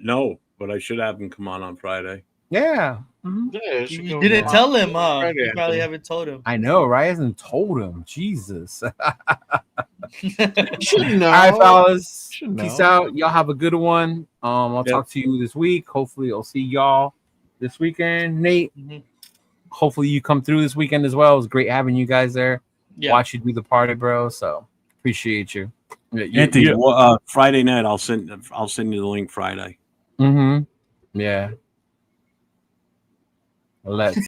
No, but I should have him come on Friday. Yeah. Mm-hmm. Yeah, you didn't tell him, huh? Friday, you probably haven't told him. I know, right? I hasn't told him. Jesus. Should know. All right, fellas. Peace out. Y'all have a good one. I'll talk to you this week. Hopefully, I'll see y'all this weekend. Nate, hopefully you come through this weekend as well. It was great having you guys there. Yeah. Watch you do the party, bro. So appreciate you. Anthony, Friday night, I'll send you the link Friday. Mm-hmm. Yeah. Let's